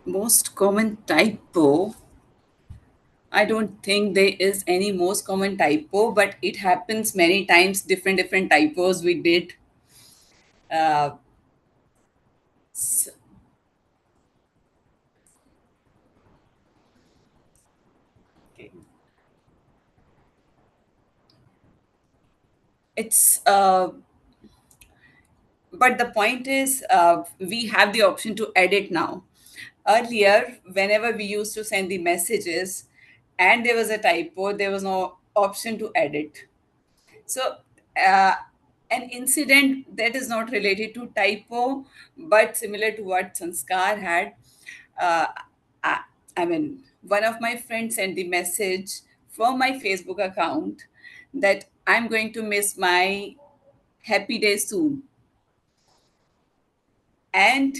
Most common typo. I don't think there is any most common typo, but it happens many times. Different typos we did. Uh, s- okay. It's but the point is, we have the option to edit now. Earlier, whenever we used to send the messages, and there was a typo, there was no option to edit. So, uh, an incident that is not related to typo, but similar to what Sanskar had. Uh, I, I mean, one of my friends sent the message from my Facebook account that I'm going to miss my happy day soon. And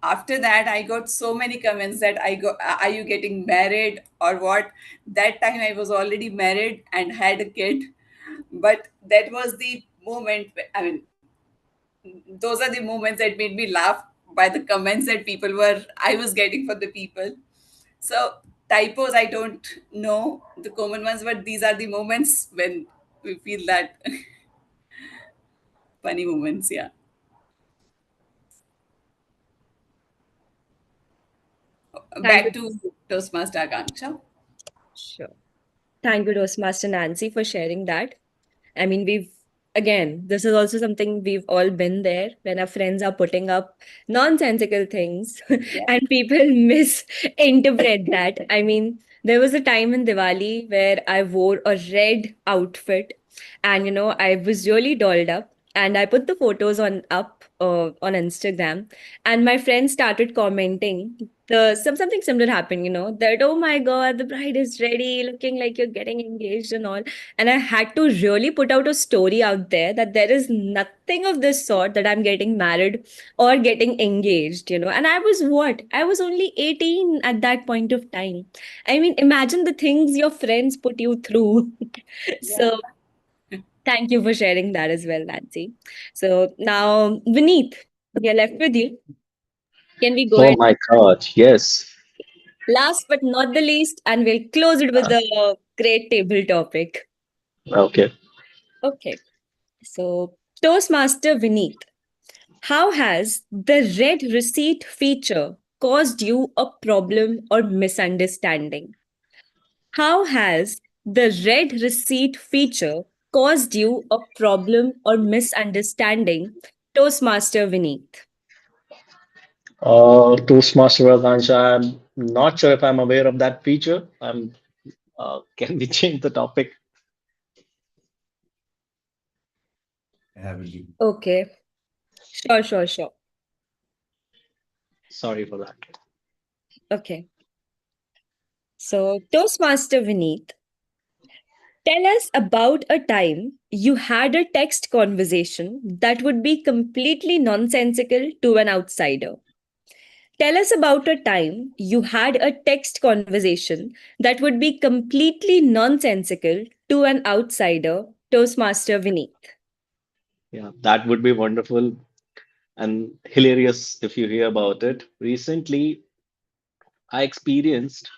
after that, I got so many comments that I go, are you getting married or what? That time I was already married and had a kid. But that was the moment, I mean, those are the moments that made me laugh by the comments that I was getting from the people. So typos, I don't know the common ones, but these are the moments when we feel that funny moments. Yeah. Thank you. Back to Toastmaster Akanksha. Sure. Thank you, Toastmaster Nancy, for sharing that. I mean, again, this is also something we've all been there when our friends are putting up nonsensical things Yeah. and people misinterpret that. I mean, there was a time in Diwali where I wore a red outfit and, I was really dolled up and I put the photos on Instagram and my friends started commenting. Something similar happened, that, oh my God, the bride is ready, looking like you're getting engaged and all. And I had to really put out a story out there that there is nothing of this sort, that I'm getting married or getting engaged. And I was what? I was only 18 at that point of time. I mean, imagine the things your friends put you through. Yeah. So thank you for sharing that as well, Nancy. So now, Vineet, we are left with you. Can we go Oh ahead? my God, yes. Last but not the least, and we'll close it with the great table topic. Okay. Okay. So, Toastmaster Vineet, how has the red receipt feature caused you a problem or misunderstanding? How has the red receipt feature caused you a problem or misunderstanding, Toastmaster Vineet? Toastmaster Akansha, I'm not sure if I'm aware of that feature. Can we change the topic? Okay, sure, sure, sure. Sorry for that. Okay, so Toastmaster Vineet, tell us about a time you had a text conversation that would be completely nonsensical to an outsider. Tell us about a time you had a text conversation that would be completely nonsensical to an outsider, Toastmaster Vineet. Yeah, that would be wonderful and hilarious if you hear about it. Recently, I experienced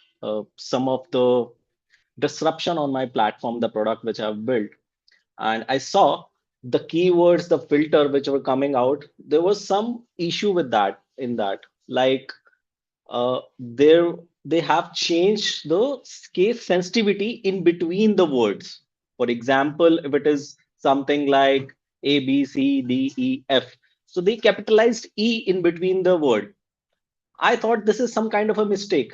some of the disruption on my platform, the product which I've built, and I saw the keywords, the filter which were coming out. There was some issue with that in that. Like there they have changed the case sensitivity in between the words. For example, if it is something like A, B, C, D, E, F, so they capitalized E in between the word. I thought this is some kind of a mistake.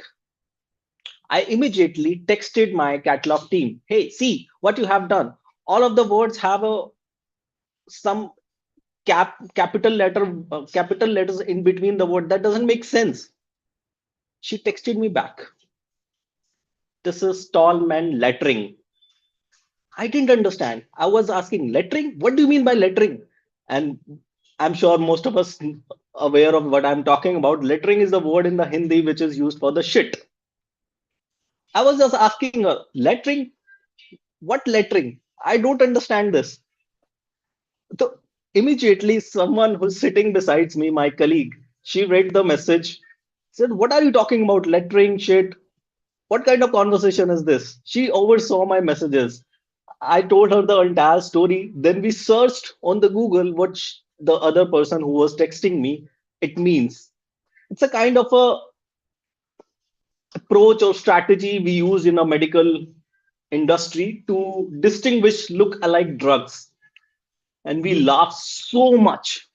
I immediately texted my catalog team, hey, see what you have done. All of the words have a some capital letters in between the word. That doesn't make sense. She texted me back, this is Stallman lettering. I didn't understand. I was asking, lettering? What do you mean by lettering? And I'm sure most of us aware of what I'm talking about. Lettering is the word in the Hindi which is used for the shit. I was just asking her, lettering? What lettering? I don't understand this. So immediately, someone who's sitting beside me, my colleague, she read the message, said, what are you talking about? Lettering shit? What kind of conversation is this? She oversaw my messages. I told her the entire story. Then we searched on the Google what the other person who was texting me it means. It's a kind of a approach or strategy we use in a medical industry to distinguish look-alike drugs. And we laughed so much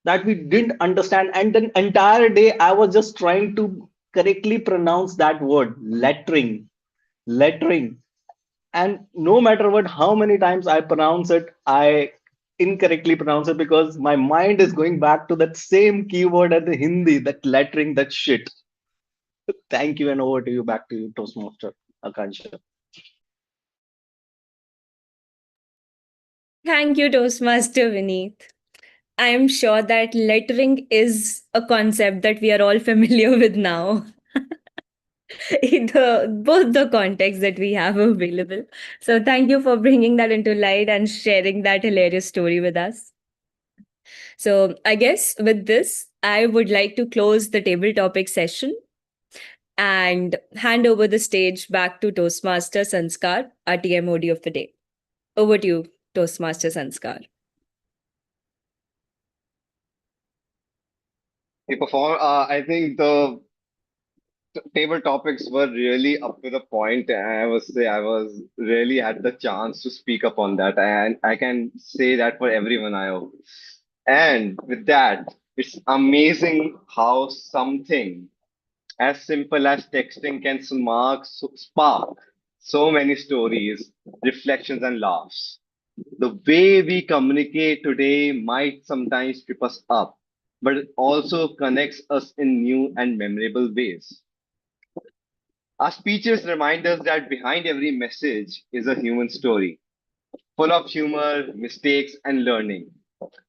that we didn't understand. And the entire day, I was just trying to correctly pronounce that word, lettering, lettering. And no matter what, how many times I pronounce it, I incorrectly pronounce it because my mind is going back to that same keyword at the Hindi, that lettering, that shit. Thank you, and over to you. Back to you, Toastmaster Akansha. Thank you, Toastmaster Vineet. I am sure that lettering is a concept that we are all familiar with now. Both the contexts that we have available. So thank you for bringing that into light and sharing that hilarious story with us. So I guess with this, I would like to close the table topic session and hand over the stage back to Toastmaster Sanskar, our TMOD of the day. Over to you, Toastmaster Sanskar. I think the table topics were really up to the point, and I must say I was really had the chance to speak up on that, and I can say that for everyone I hope. And with that, it's amazing how something as simple as texting can spark so many stories, reflections, and laughs. The way we communicate today might sometimes trip us up, but it also connects us in new and memorable ways. Our speeches remind us that behind every message is a human story, full of humor, mistakes, and learning.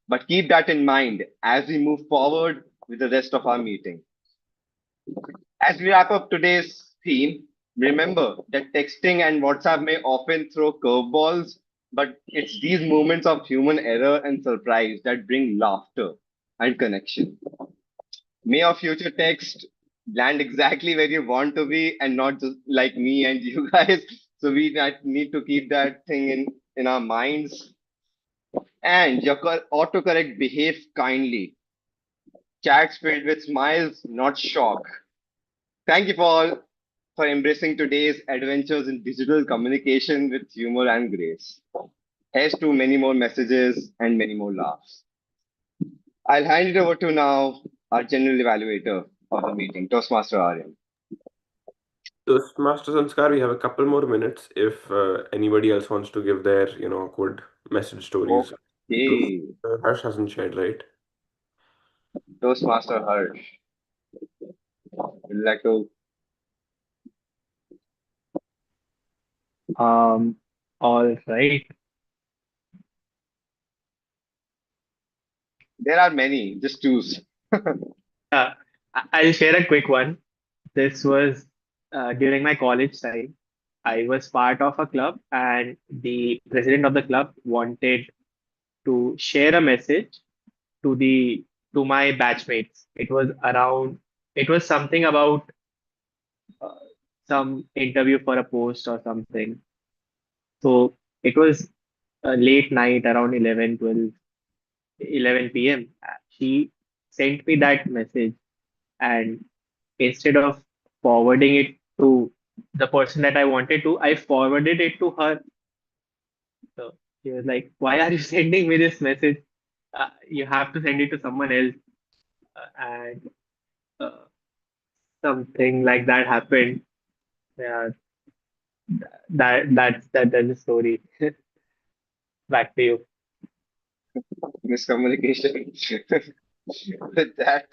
But keep that in mind as we move forward with the rest of our meeting. As we wrap up today's theme, remember that texting and WhatsApp may often throw curveballs, but it's these moments of human error and surprise that bring laughter and connection. May your future text land exactly where you want to be and not just like me and you guys. So we need to keep that thing in our minds. And your autocorrect behave kindly. Chats filled with smiles, not shock. Thank you for all for embracing today's adventures in digital communication with humor and grace. Here's to many more messages and many more laughs. I'll hand it over to now our general evaluator of the meeting, Toastmaster Aryan. Toastmasters and Scar, we have a couple more minutes if anybody else wants to give their, awkward message stories. Okay, Harsh hasn't shared, right? Toastmaster Harsh. Would you like to? Um, all right. There are many, just choose. Yeah, I'll share a quick one. This was during my college time. I was part of a club, and the president of the club wanted to share a message to the to my batchmates. It was something about uh, some interview for a post or something. So it was a late night around 11 p.m. She sent me that message, and instead of forwarding it to the person that I wanted to, I forwarded it to her. So she was like, "Why are you sending me this message? You have to send it to someone else." And uh, something like that happened. Yeah, that's the story. Back to you. Miscommunication. With that,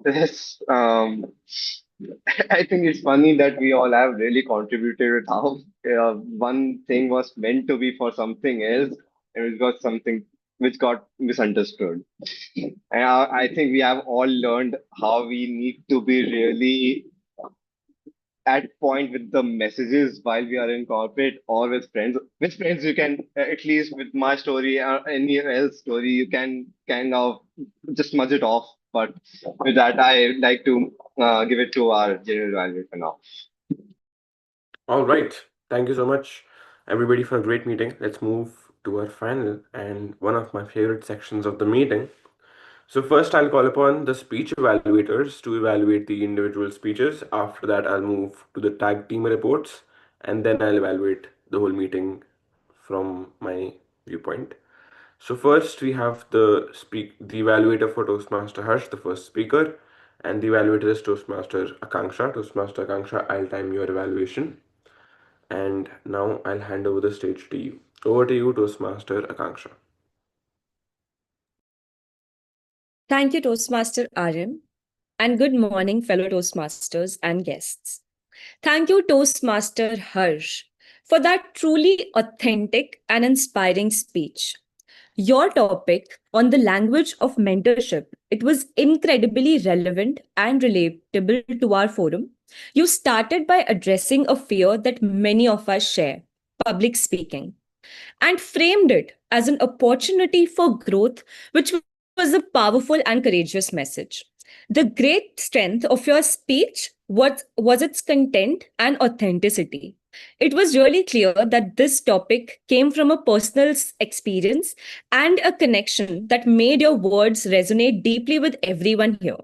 this I think it's funny that we all have really contributed with how one thing was meant to be for something else, and it got something which got misunderstood. And I think we have all learned how we need to be really at point with the messages while we are in corporate or with friends. With friends, you can at least with my story or any else story, you can kind of just smudge it off. But with that, I like to give it to our general value for now. All right. Thank you so much, everybody, for a great meeting. Let's move to our final and one of my favorite sections of the meeting. So, first, I'll call upon the speech evaluators to evaluate the individual speeches. After that, I'll move to the tag team reports, and then I'll evaluate the whole meeting from my viewpoint. So, first, we have the evaluator for Toastmaster Harsh, the first speaker, and the evaluator is Toastmaster Akanksha. Toastmaster Akanksha, I'll time your evaluation. And now I'll hand over the stage to you. Over to you, Toastmaster Akanksha. Thank you, Toastmaster RM, and good morning, fellow Toastmasters and guests. Thank you, Toastmaster Harsh, for that truly authentic and inspiring speech. Your topic on the language of mentorship, it was incredibly relevant and relatable to our forum. You started by addressing a fear that many of us share, public speaking, and framed it as an opportunity for growth, which was a powerful and courageous message. The great strength of your speech was its content and authenticity. It was really clear that this topic came from a personal experience and a connection that made your words resonate deeply with everyone here.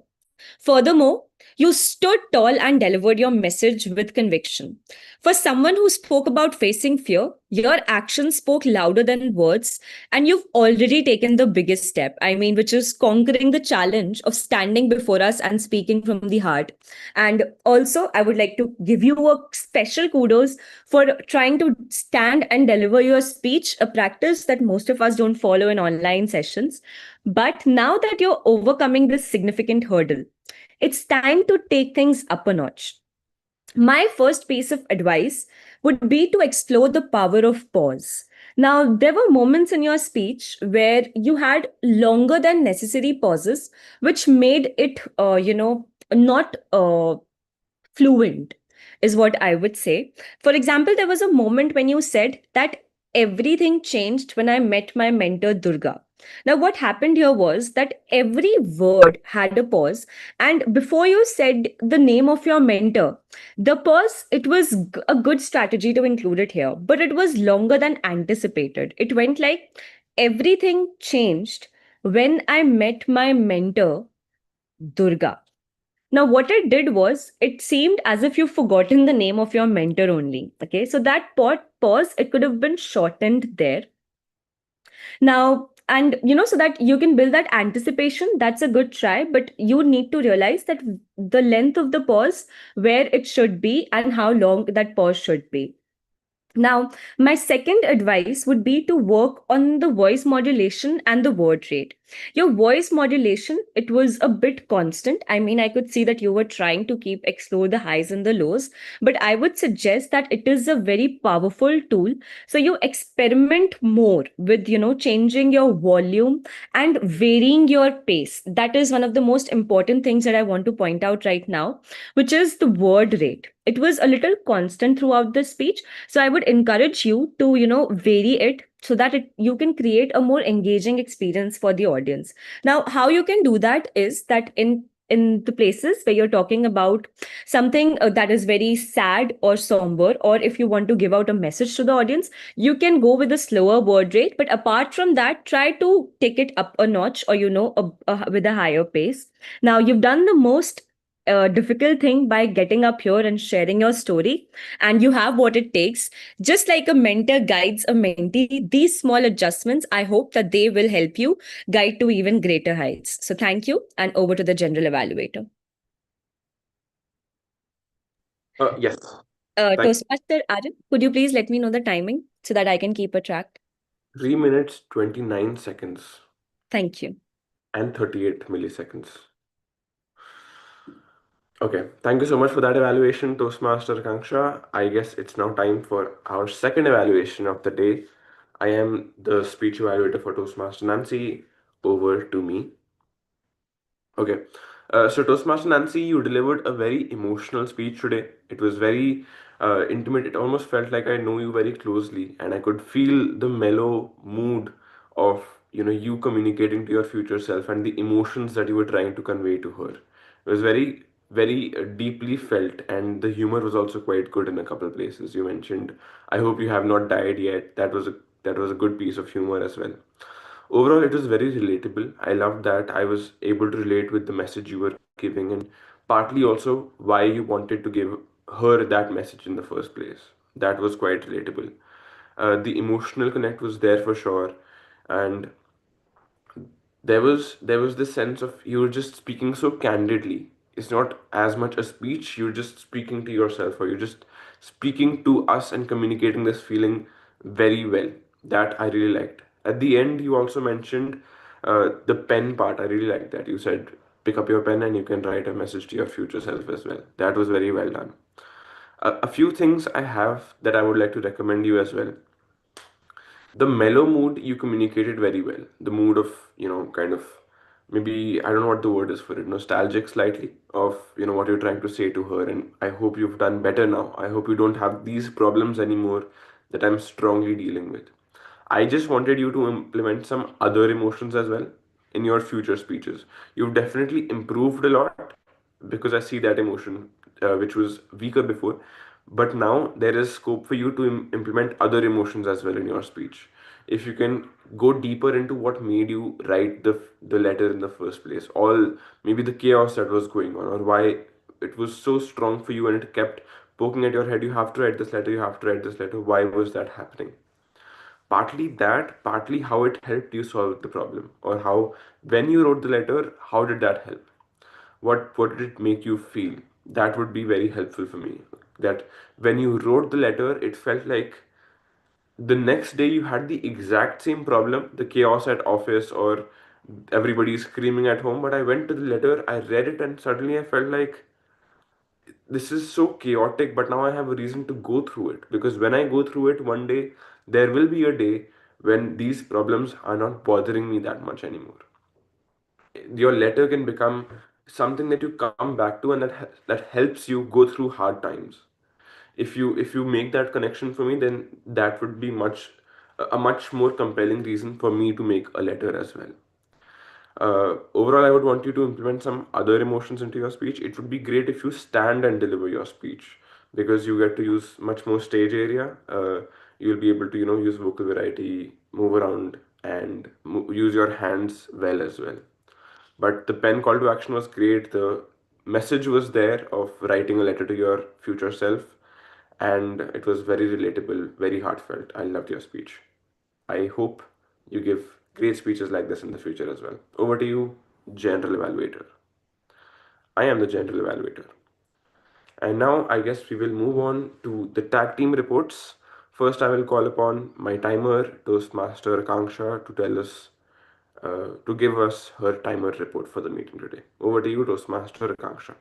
Furthermore, you stood tall and delivered your message with conviction. For someone who spoke about facing fear, your actions spoke louder than words, and you've already taken the biggest step. I mean, which is conquering the challenge of standing before us and speaking from the heart. And also, I would like to give you a special kudos for trying to stand and deliver your speech, a practice that most of us don't follow in online sessions. But now that you're overcoming this significant hurdle, it's time to take things up a notch. My first piece of advice would be to explore the power of pause. Now, there were moments in your speech where you had longer than necessary pauses, which made it, not fluent, is what I would say. For example, there was a moment when you said that everything changed when I met my mentor, Durga. Now, what happened here was that every word had a pause, and before you said the name of your mentor, the pause, it was a good strategy to include it here, but it was longer than anticipated. It went like, everything changed when I met my mentor, Durga. Now, what it did was, it seemed as if you've forgotten the name of your mentor only. Okay, so that pause, it could have been shortened there. Now, and so that you can build that anticipation, that's a good try, but you need to realize that the length of the pause, where it should be, and how long that pause should be. Now, my second advice would be to work on the voice modulation and the word rate. Your voice modulation, it was a bit constant. I mean, I could see that you were trying to explore the highs and the lows, but I would suggest that it is a very powerful tool. So you experiment more with, changing your volume and varying your pace. That is one of the most important things that I want to point out right now, which is the word rate. It was a little constant throughout the speech, so I would encourage you to, vary it so that you can create a more engaging experience for the audience. Now, how you can do that is that in in the places where you're talking about something that is very sad or somber, or if you want to give out a message to the audience, you can go with a slower word rate. But apart from that, try to take it up a notch, or with a higher pace. Now, you've done the most difficult thing by getting up here and sharing your story, and you have what it takes. Just like a mentor guides a mentee, these small adjustments, I hope that they will help you guide to even greater heights. So thank you, and over to the general evaluator. Yes. Thank Toastmaster Arjun, could you please let me know the timing so that I can keep a track? 3 minutes 29 seconds Thank you. and 38 milliseconds. Okay, thank you so much for that evaluation, Toastmaster Kanksha. I guess it's now time for our second evaluation of the day. I am the speech evaluator for Toastmaster Nancy. Over to me. Okay. So Toastmaster Nancy, you delivered a very emotional speech today. It was very intimate. It almost felt like I know you very closely, and I could feel the mellow mood of you communicating to your future self and the emotions that you were trying to convey to her. It was very, very deeply felt, and the humor was also quite good in a couple of places. You mentioned, "I hope you have not died yet." That was a good piece of humor as well. Overall, it was very relatable. I loved that I was able to relate with the message you were giving, and partly also why you wanted to give her that message in the first place. That was quite relatable. The emotional connect was there for sure, and there was this sense of you were just speaking so candidly. It's not as much a speech, you're just speaking to yourself, or you're just speaking to us and communicating this feeling very well. That I really liked. At the end, you also mentioned the pen part. I really liked that. You said pick up your pen and you can write a message to your future self as well. That was very well done. A few things I have that I would like to recommend you as well. The mellow mood you communicated very well. The mood of, kind of, maybe, I don't know what the word is for it, nostalgic slightly of, what you're trying to say to her. And I hope you've done better now. I hope you don't have these problems anymore that I'm strongly dealing with. I just wanted you to implement some other emotions as well in your future speeches. You've definitely improved a lot because I see that emotion, which was weaker before. But now there is scope for you to implement other emotions as well in your speech. If you can go deeper into what made you write the letter in the first place, all maybe the chaos that was going on, or why it was so strong for you and it kept poking at your head. You have to write this letter. You have to write this letter. Why was that happening? Partly that, partly how it helped you solve the problem, or how when you wrote the letter, how did that help? What did it make you feel? That would be very helpful for me. That when you wrote the letter, it felt like the next day you had the exact same problem, the chaos at office or everybody screaming at home. But I went to the letter, I read it, and suddenly I felt like this is so chaotic, but now I have a reason to go through it. Because when I go through it one day, there will be a day when these problems are not bothering me that much anymore. Your letter can become something that you come back to, and that helps you go through hard times. If you make that connection for me, then that would be a much more compelling reason for me to make a letter as well. Overall, I would want you to implement some other emotions into your speech. It would be great if you stand and deliver your speech, because you get to use much more stage area. You'll be able to, use vocal variety, move around, and use your hands well as well. But the pen call to action was great. The message was there of writing a letter to your future self, and it was very relatable, very heartfelt. I loved your speech. I hope you give great speeches like this in the future as well. Over to you, General Evaluator. I am the General Evaluator. And now I guess we will move on to the tag team reports. First, I will call upon my timer, Toastmaster Kanksha, to tell us, to give us her timer report for the meeting today. Over to you, Toastmaster Kanksha.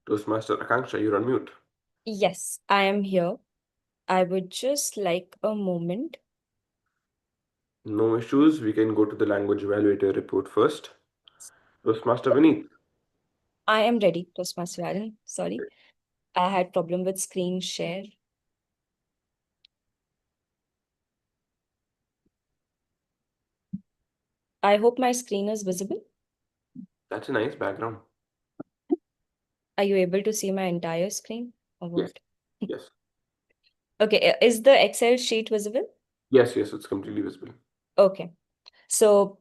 Toastmaster Akanksha, you're on mute. Yes, I am here. I would just like a moment. No issues. We can go to the language evaluator report first. Toastmaster Vineet. I am ready, Toastmaster Arjun. Sorry, I had problem with screen share. I hope my screen is visible. That's a nice background. Are you able to see my entire screen or Yes, what? yes, Okay, is the Excel sheet visible? yes, yes. It's completely visible. Okay. So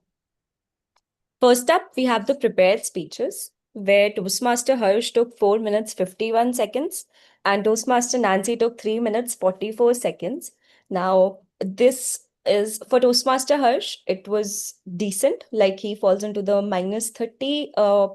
first up, we have the prepared speeches, where Toastmaster Harsh took 4 minutes 51 seconds and Toastmaster Nancy took 3 minutes 44 seconds. Now, this is for Toastmaster Harsh, it was decent, like he falls into the minus 30 uh,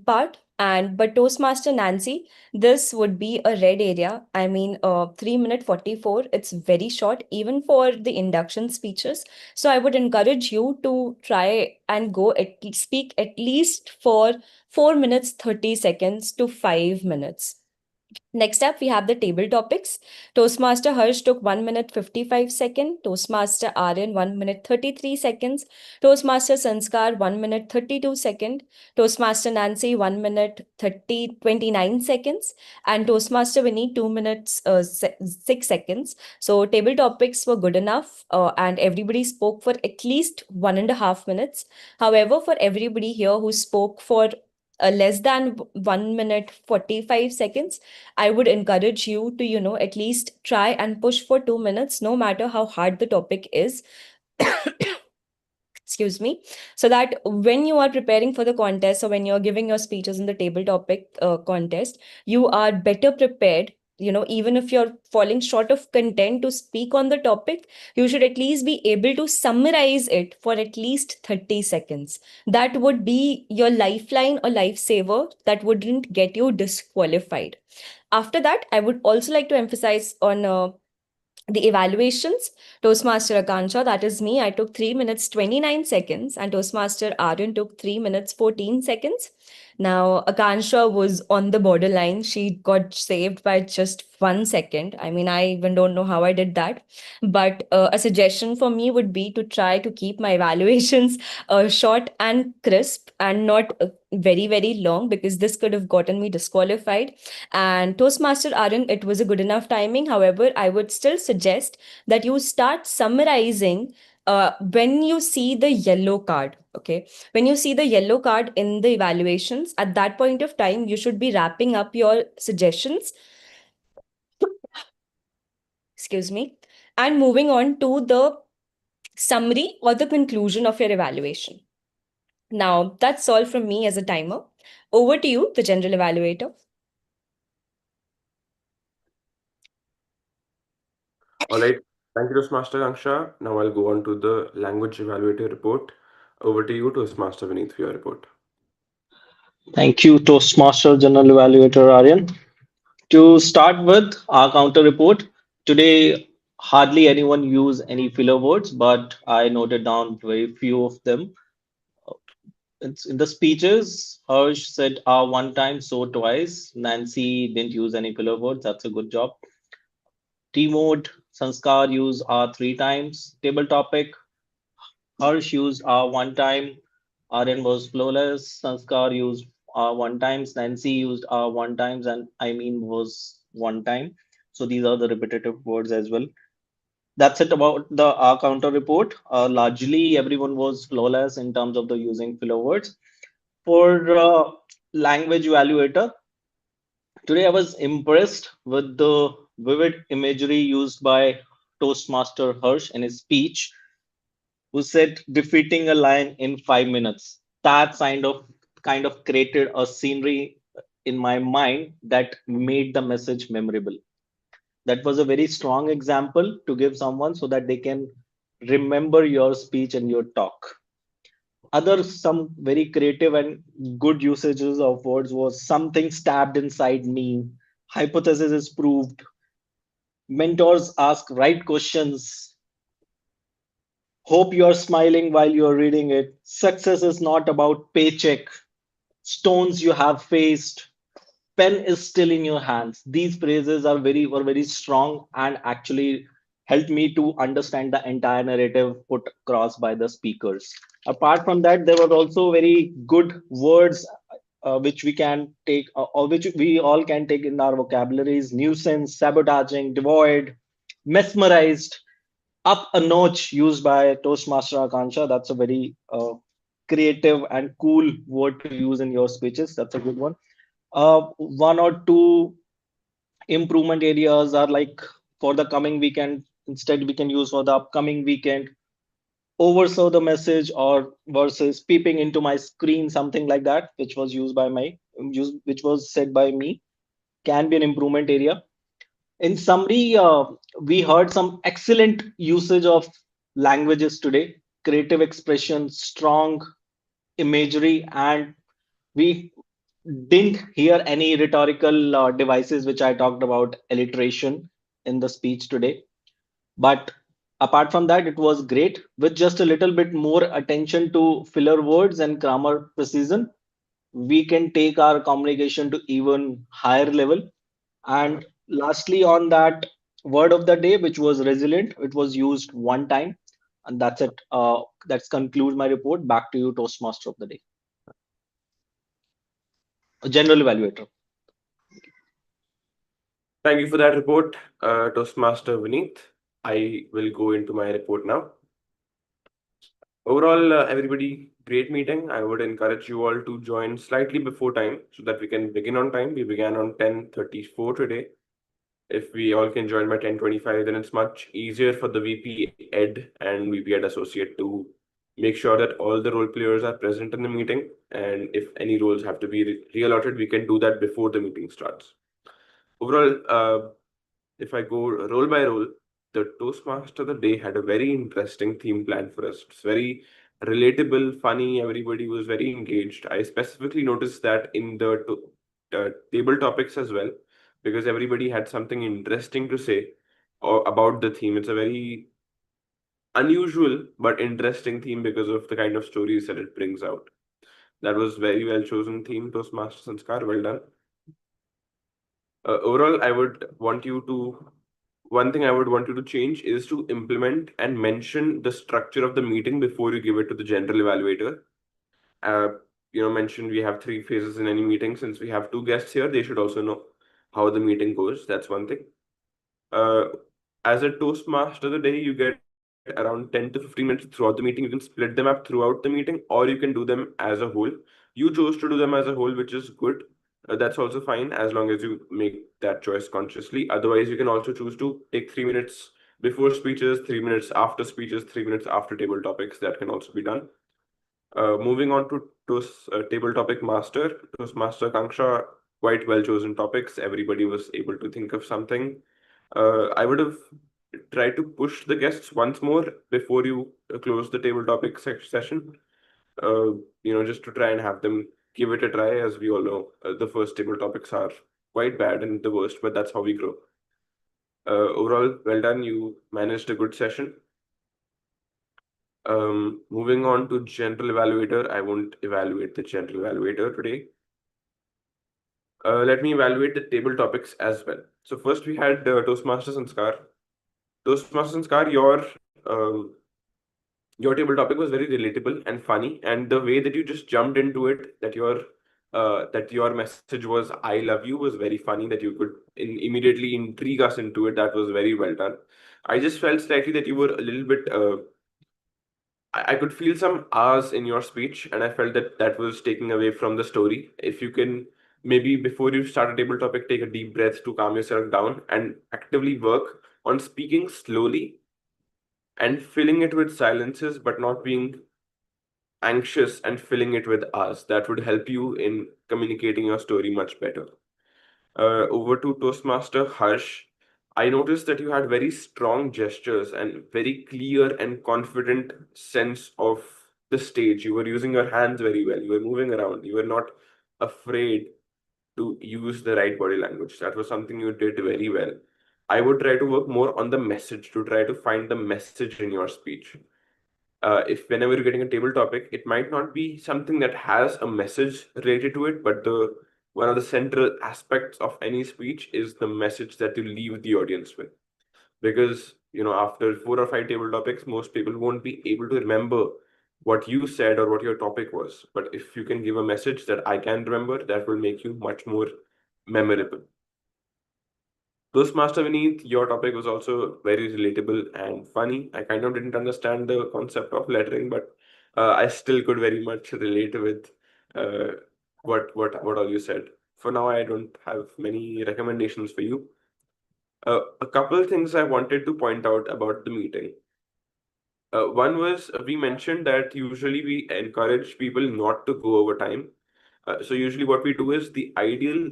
part. And but Toastmaster Nancy, this would be a red area. I mean, 3 minute 44, it's very short, even for the induction speeches. So I would encourage you to try and go speak at least for 4 minutes 30 seconds to 5 minutes. Next up, we have the table topics. Toastmaster Harsh took 1 minute 55 seconds. Toastmaster Aryan 1 minute 33 seconds. Toastmaster Sanskar 1 minute 32 seconds. Toastmaster Nancy 1 minute 29 seconds. And Toastmaster Vinny 2 minutes 6 seconds. So table topics were good enough and everybody spoke for at least 1.5 minutes. However, for everybody here who spoke for less than 1 minute 45 seconds, I would encourage you to, at least try and push for 2 minutes, no matter how hard the topic is. Excuse me. So that when you are preparing for the contest or when you're giving your speeches in the table topic contest, you are better prepared. Even if you're falling short of content to speak on the topic, you should at least be able to summarize it for at least 30 seconds. That would be your lifeline or lifesaver that wouldn't get you disqualified. After that, I would also like to emphasize on the evaluations. Toastmaster Akansha, that is me, I took 3 minutes 29 seconds, and Toastmaster Aryan took 3 minutes 14 seconds. Now, Akansha was on the borderline. She got saved by just 1 second. I mean, I even don't know how I did that. But a suggestion for me would be to try to keep my evaluations short and crisp and not very, very long, because this could have gotten me disqualified. And Toastmaster Aryan, it was a good enough timing. However, I would still suggest that you start summarizing when you see the yellow card. Okay. When you see the yellow card in the evaluations, at that point of time, you should be wrapping up your suggestions. Excuse me. And moving on to the summary or the conclusion of your evaluation. Now, that's all from me as a timer. Over to you, the general evaluator. All right. Thank you, Toastmaster Angsha. Now I'll go on to the language evaluator report. Over to you, Toastmaster Vineet, for your report. Thank you, Toastmaster General Evaluator Aryan. To start with, our counter report. Today, hardly anyone used any filler words, but I noted down very few of them. It's in the speeches, Harsh said one time, so twice. Nancy didn't use any filler words. That's a good job. T mode, Sanskar used three times. Table topic, Harsh used one time. Aryan was flawless. Sanskar used one times. Nancy used one times, and I mean was one time. So these are the repetitive words as well. That's it about the R counter report. Largely, everyone was flawless in terms of the using filler words. For language evaluator, today I was impressed with the vivid imagery used by Toastmaster Hirsch in his speech, who said defeating a lion in 5 minutes. That kind of created a scenery in my mind that made the message memorable. That was a very strong example to give someone so that they can remember your speech and your talk. Other some very creative and good usages of words was something stabbed inside me, hypothesis is proved, mentors ask right questions, hope you're smiling while you're reading it, success is not about paycheck, stones you have faced, pen is still in your hands. These phrases are very strong and actually helped me to understand the entire narrative put across by the speakers. Apart from that, there were also very good words which we can take or which we all can take in our vocabularies: nuisance, sabotaging, devoid, mesmerized. up a notch used by Toastmaster Akansha. That's a very creative and cool word to use in your speeches. That's a good one. One or two improvement areas are like for the coming weekend. Instead, we can use for the upcoming weekend. Oversaw the message or versus peeping into my screen, something like that, which was used by which was said by me, can be an improvement area. In summary, we heard some excellent usage of languages today, creative expression, strong imagery, and we didn't hear any rhetorical devices, which I talked about alliteration in the speech today. But apart from that, it was great with just a little bit more attention to filler words and grammar precision. We can take our communication to even higher level. And lastly, on that word of the day, which was resilient, it was used one time. And that's it. That's conclude my report. Back to you, Toastmaster of the day, a general evaluator. Thank you for that report, Toastmaster Vineet. I will go into my report now. Overall, everybody, great meeting. I would encourage you all to join slightly before time so that we can begin on time. We began on 10:34 today. If we all can join by 10:25, then it's much easier for the VP Ed and VP Ed Associate to make sure that all the role players are present in the meeting. And if any roles have to be reallotted, we can do that before the meeting starts. Overall, if I go role by role, the Toastmaster of the day had a very interesting theme plan for us. It's very relatable, funny. Everybody was very engaged. I specifically noticed that in the table topics as well, because everybody had something interesting to say or about the theme. It's a very unusual but interesting theme because of the kind of stories that it brings out. That was very well chosen theme, Toastmaster Sanskar. Well done. Overall, one thing I would want you to change is to implement and mention the structure of the meeting before you give it to the general evaluator. Uh, mention we have three phases in any meeting. Since we have two guests here, they should also know how the meeting goes. That's one thing. Uh, as a Toastmaster of the day, you get around 10 to 15 minutes throughout the meeting. You can split them up throughout the meeting, or you can do them as a whole. You chose to do them as a whole, which is good. That's also fine as long as you make that choice consciously. Otherwise, you can also choose to take 3 minutes before speeches, 3 minutes after speeches, 3 minutes after table topics. That can also be done. Moving on to table topic master, Toastmaster Kanksha, quite well chosen topics. Everybody was able to think of something. I would have tried to push the guests once more before you close the table topic session. Just to try and have them give it a try. As we all know, the first table topics are quite bad and the worst, but that's how we grow. Overall, well done. You managed a good session. Moving on to general evaluator, I won't evaluate the general evaluator today. Let me evaluate the table topics as well. So first we had Toastmasters and Scar. Toastmasters and Scar, your table topic was very relatable and funny, and the way that you just jumped into it, that your message was "I love you" was very funny. That you could immediately intrigue us into it. That was very well done. I just felt slightly that you were a little bit. I could feel some ahs in your speech, and I felt that that was taking away from the story. If you can maybe before you start a table topic, take a deep breath to calm yourself down and actively work on speaking slowly and filling it with silences, but not being anxious and filling it with us. That would help you in communicating your story much better. Over to Toastmaster Harsh. I noticed that you had very strong gestures and very clear and confident sense of the stage. You were using your hands very well. You were moving around. You were not afraid to use the right body language. That was something you did very well. I would try to work more on the message to try to find the message in your speech. If whenever you're getting a table topic, it might not be something that has a message related to it, but the one of the central aspects of any speech is the message that you leave the audience with. Because after 4 or 5 table topics, most people won't be able to remember what you said or what your topic was. But if you can give a message that I can remember, that will make you much more memorable. Toastmaster Vineet, your topic was also very relatable and funny. I kind of didn't understand the concept of lettering, but I still could very much relate with uh, what all you said. For now, I don't have many recommendations for you. A couple things I wanted to point out about the meeting. One was we mentioned that usually we encourage people not to go over time. So usually what we do is the ideal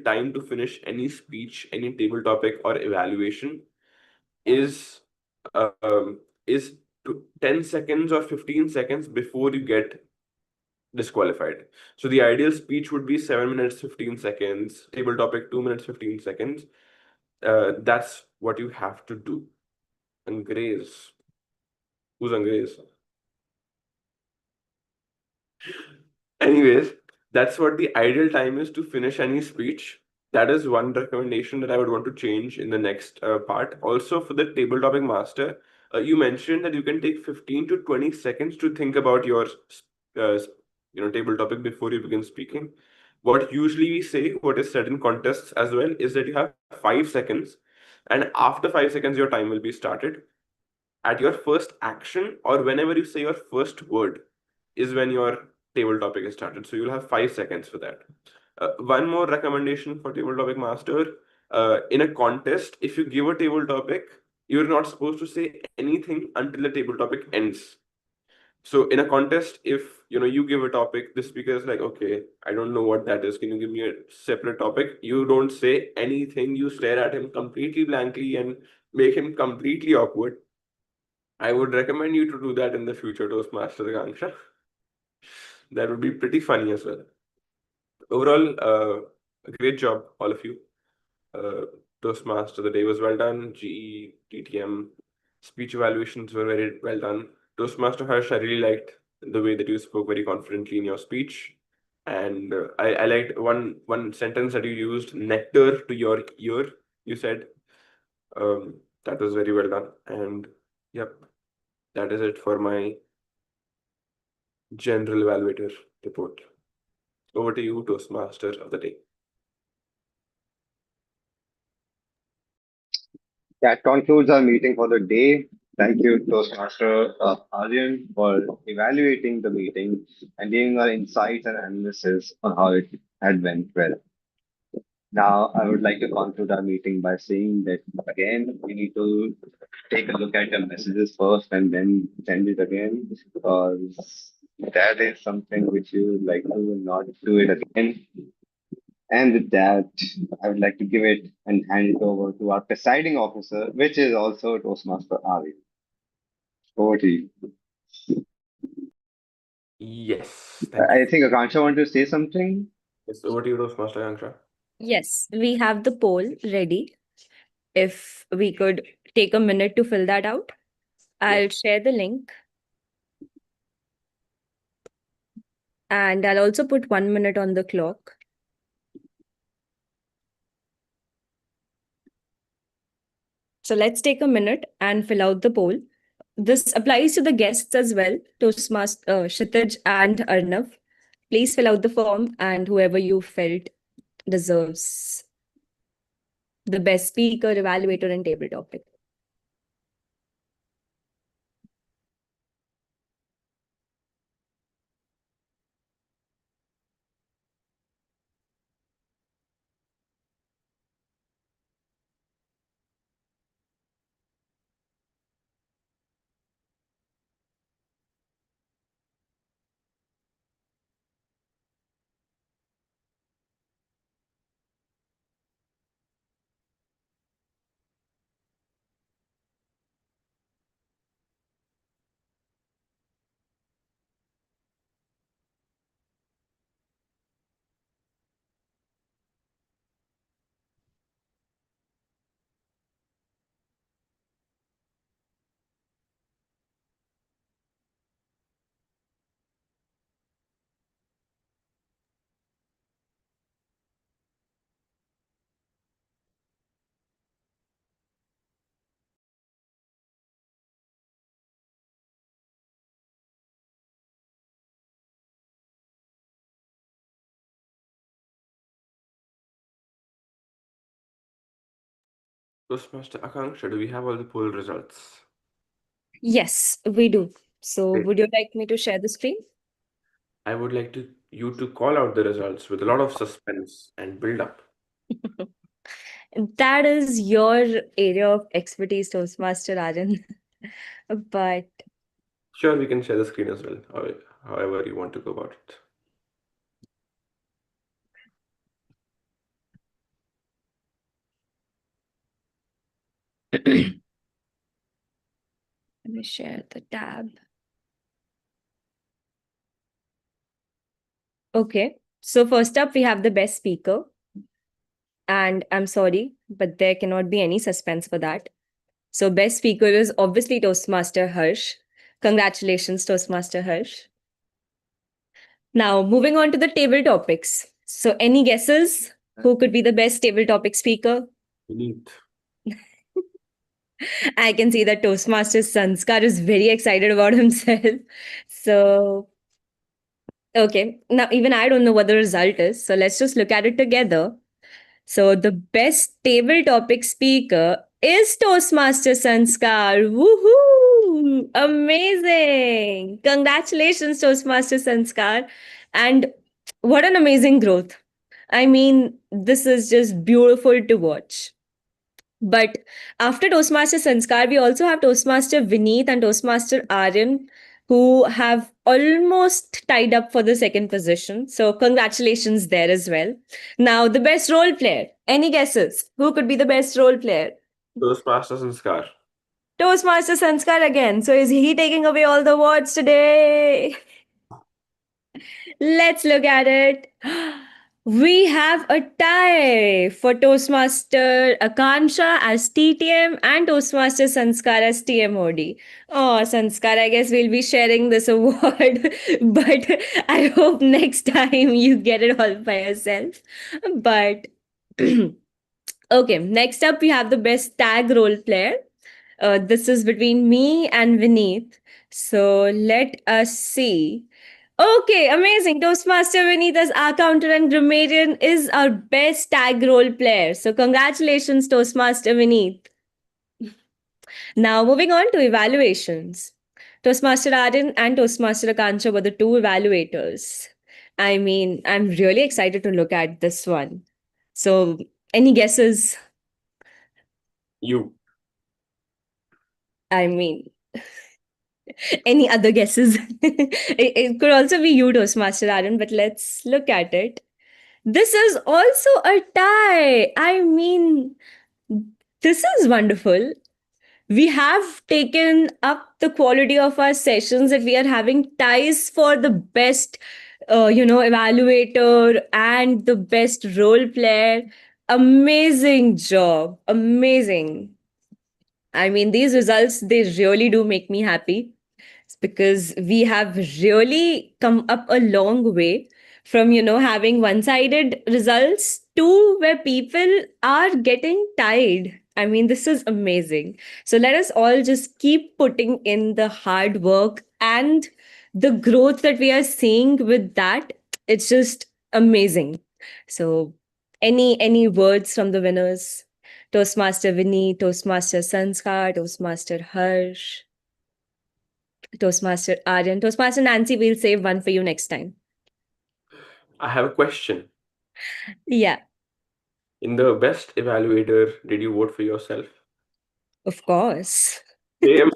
time to finish any speech, any table topic or evaluation is is 10 seconds or 15 seconds before you get disqualified. So the ideal speech would be 7 minutes 15 seconds, table topic 2 minutes 15 seconds. That's what you have to do. Angrez. Who's Angrez? Anyways, that's what the ideal time is to finish any speech. That is one recommendation that I would want to change in the next part. Also, for the table topic master, you mentioned that you can take 15 to 20 seconds to think about your uh, table topic before you begin speaking. What usually we say, what is said in contests as well, is that you have 5 seconds, and after 5 seconds, your time will be started. At your first action or whenever you say your first word is when your table topic is started. So you'll have 5 seconds for that. One more recommendation for table topic master. In a contest, if you give a table topic, you're not supposed to say anything until the table topic ends. So in a contest, if you give a topic, the speaker is like, okay, I don't know what that is. Can you give me a separate topic? You don't say anything. You stare at him completely blankly and make him completely awkward. I would recommend you to do that in the future, Toastmaster Akanksha. That would be pretty funny as well. Overall, a great job, all of you. Uh, Toastmaster, the day was well done. GE, TTM, speech evaluations were very well done. Toastmaster Harsh, I really liked the way that you spoke very confidently in your speech. And I liked one sentence that you used, nectar to your ear, you said. That was very well done. And yep, that is it for my general evaluator report. Over to you, Toastmaster of the day. That concludes our meeting for the day. Thank you, Toastmaster Aryan, for evaluating the meeting and giving our insights and analysis on how it had went well. Now, I would like to conclude our meeting by saying that again, we need to take a look at the messages first and then send it again because that is something which you would like to not do it again. And with that, I would like to give it and hand it over to our presiding officer, which is also Toastmaster Ari. Over to you. Yes, thank I you. think Akansha wanted to say something. Yes, over to you, Toastmaster Akanksha. Yes, we have the poll ready. If we could take a minute to fill that out, Yes. I'll share the link and I'll also put 1 minute on the clock. So let's take a minute and fill out the poll. This applies to the guests as well, Toastmaster Kshitij and Arnav. Please fill out the form, and whoever you felt deserves the best speaker, evaluator, and table topic. Toastmaster Akanksha, do we have all the poll results? Yes, we do. So, Great. would you like me to share the screen? I would like to you to call out the results with a lot of suspense and build up. That is your area of expertise, Toastmaster Aryan. But Sure, we can share the screen as well, however you want to go about it. let me share the tab. Okay. So, first up, we have the best speaker. And I'm sorry, but there cannot be any suspense for that. So, best speaker is obviously Toastmaster Harsh. Congratulations, Toastmaster Harsh. Now, moving on to the table topics. So, any guesses who could be the best table topic speaker? Neat. I can see that Toastmaster Sanskar is very excited about himself. So, okay. Now, even I don't know what the result is. So, let's just look at it together. So, the best table topic speaker is Toastmaster Sanskar. Woohoo! Amazing! Congratulations, Toastmaster Sanskar. And what an amazing growth. I mean, this is just beautiful to watch. But after Toastmaster Sanskar, we also have Toastmaster Vineet and Toastmaster Aryan, who have almost tied up for the second position. So, congratulations there as well. Now, the best role player. Any guesses? Who could be the best role player? Toastmasters and Scar. Toastmaster Sanskar again. So, is he taking away all the awards today? Let's look at it. We have a tie for Toastmaster Akansha as TTM and Toastmaster Sanskar as TMOD. Oh, Sanskar, I guess we'll be sharing this award, but I hope next time you get it all by yourself. But okay, next up we have the best tag role player. This is between me and Vineet. So let us see. Okay, amazing. Toastmaster Vineet as our counter and grammarian is our best tag role player. So congratulations, Toastmaster Vineet. Now moving on to evaluations. Toastmaster Aryan and Toastmaster Akansha were the two evaluators. I mean, I'm really excited to look at this one. So, any guesses? You. I mean, any other guesses? It could also be you, Toastmaster Aryan, but let's look at it. This is also a tie. I mean, this is wonderful. We have taken up the quality of our sessions that we are having ties for the best, evaluator and the best role player. Amazing job. Amazing. I mean, these results, they really do make me happy because we have really come up a long way from having one sided results to where people are getting tied. I mean, this is amazing. So let us all just keep putting in the hard work and the growth that we are seeing with that. It's just amazing. So any words from the winners? Toastmaster Vinny, Toastmaster Sanskar, Toastmaster Harsh, Toastmaster Aryan, Toastmaster Nancy, we'll save one for you next time. I have a question. Yeah, In the best evaluator, did you vote for yourself? of course. Same.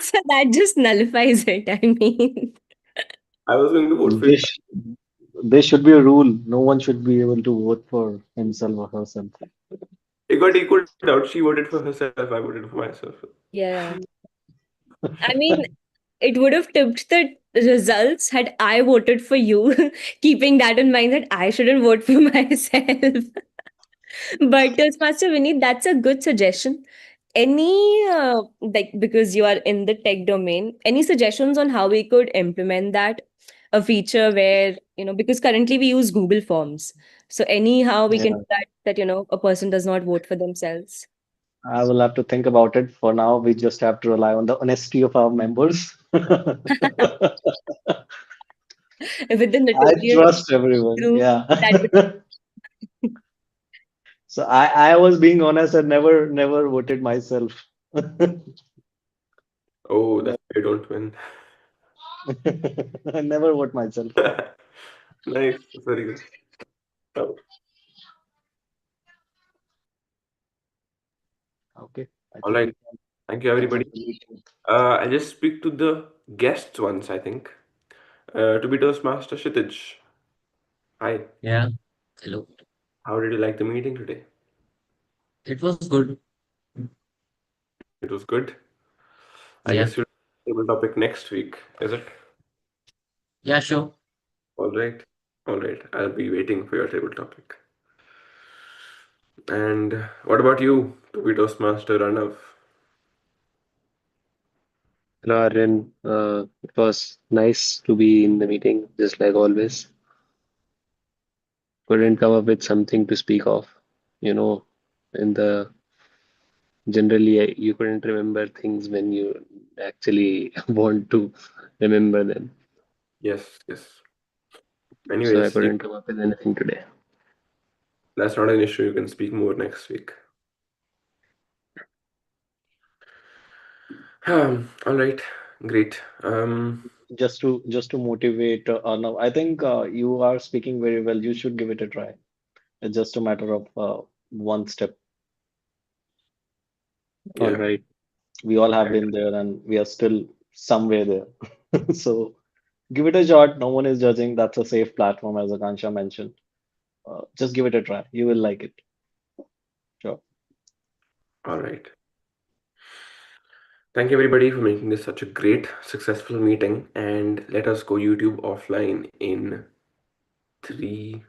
So that just nullifies it. I mean, I was going to vote for you. This there should be a rule. No one should be able to vote for himself or herself. It got equaled out. She voted for herself. I voted for myself. yeah. I mean, it would have tipped the results had I voted for you, keeping that in mind that I shouldn't vote for myself. But Toastmaster Vinny, that's a good suggestion. Any like because you are in the tech domain, any suggestions on how we could implement that? A feature where, because currently we use Google Forms. So anyhow we can Yeah, do that a person does not vote for themselves. I will have to think about it. For now, we just have to rely on the honesty of our members. With the I notorious trust everyone. group Yeah. that So I was being honest and never voted myself. Oh, that's why you don't win. I never vote myself. Nice. That's very good. Oh, Okay, I all think right. we can Thank you, end everybody. up the meeting. I'll just speak to the guests once, I think. To be Toastmaster Kshitij. Hi. Yeah. Hello. How did you like the meeting today? It was good. It was good. I Yeah. guess you'll table topic next week, is it? Yeah, sure. All right. All right. I'll be waiting for your table topic. And what about you, to be Toastmaster Arnav? Hello, Aryan. It was nice to be in the meeting, just like always. Couldn't come up with something to speak of. You know, in the generally you couldn't remember things when you actually want to remember them. Yes, yes. So I Anyways, couldn't come up with anything today. that's not an issue. You can speak more next week. All right. Great. Just to motivate Arnav, I think you are speaking very well. You should give it a try. It's just a matter of one step. All Yeah. right. We all have been there, and we are still somewhere there. So give it a shot. No one is judging. That's a safe platform, as Akansha mentioned. Just give it a try. You will like it. Sure. All right. Thank you, everybody, for making this such a great, successful meeting. And let us go YouTube offline in three,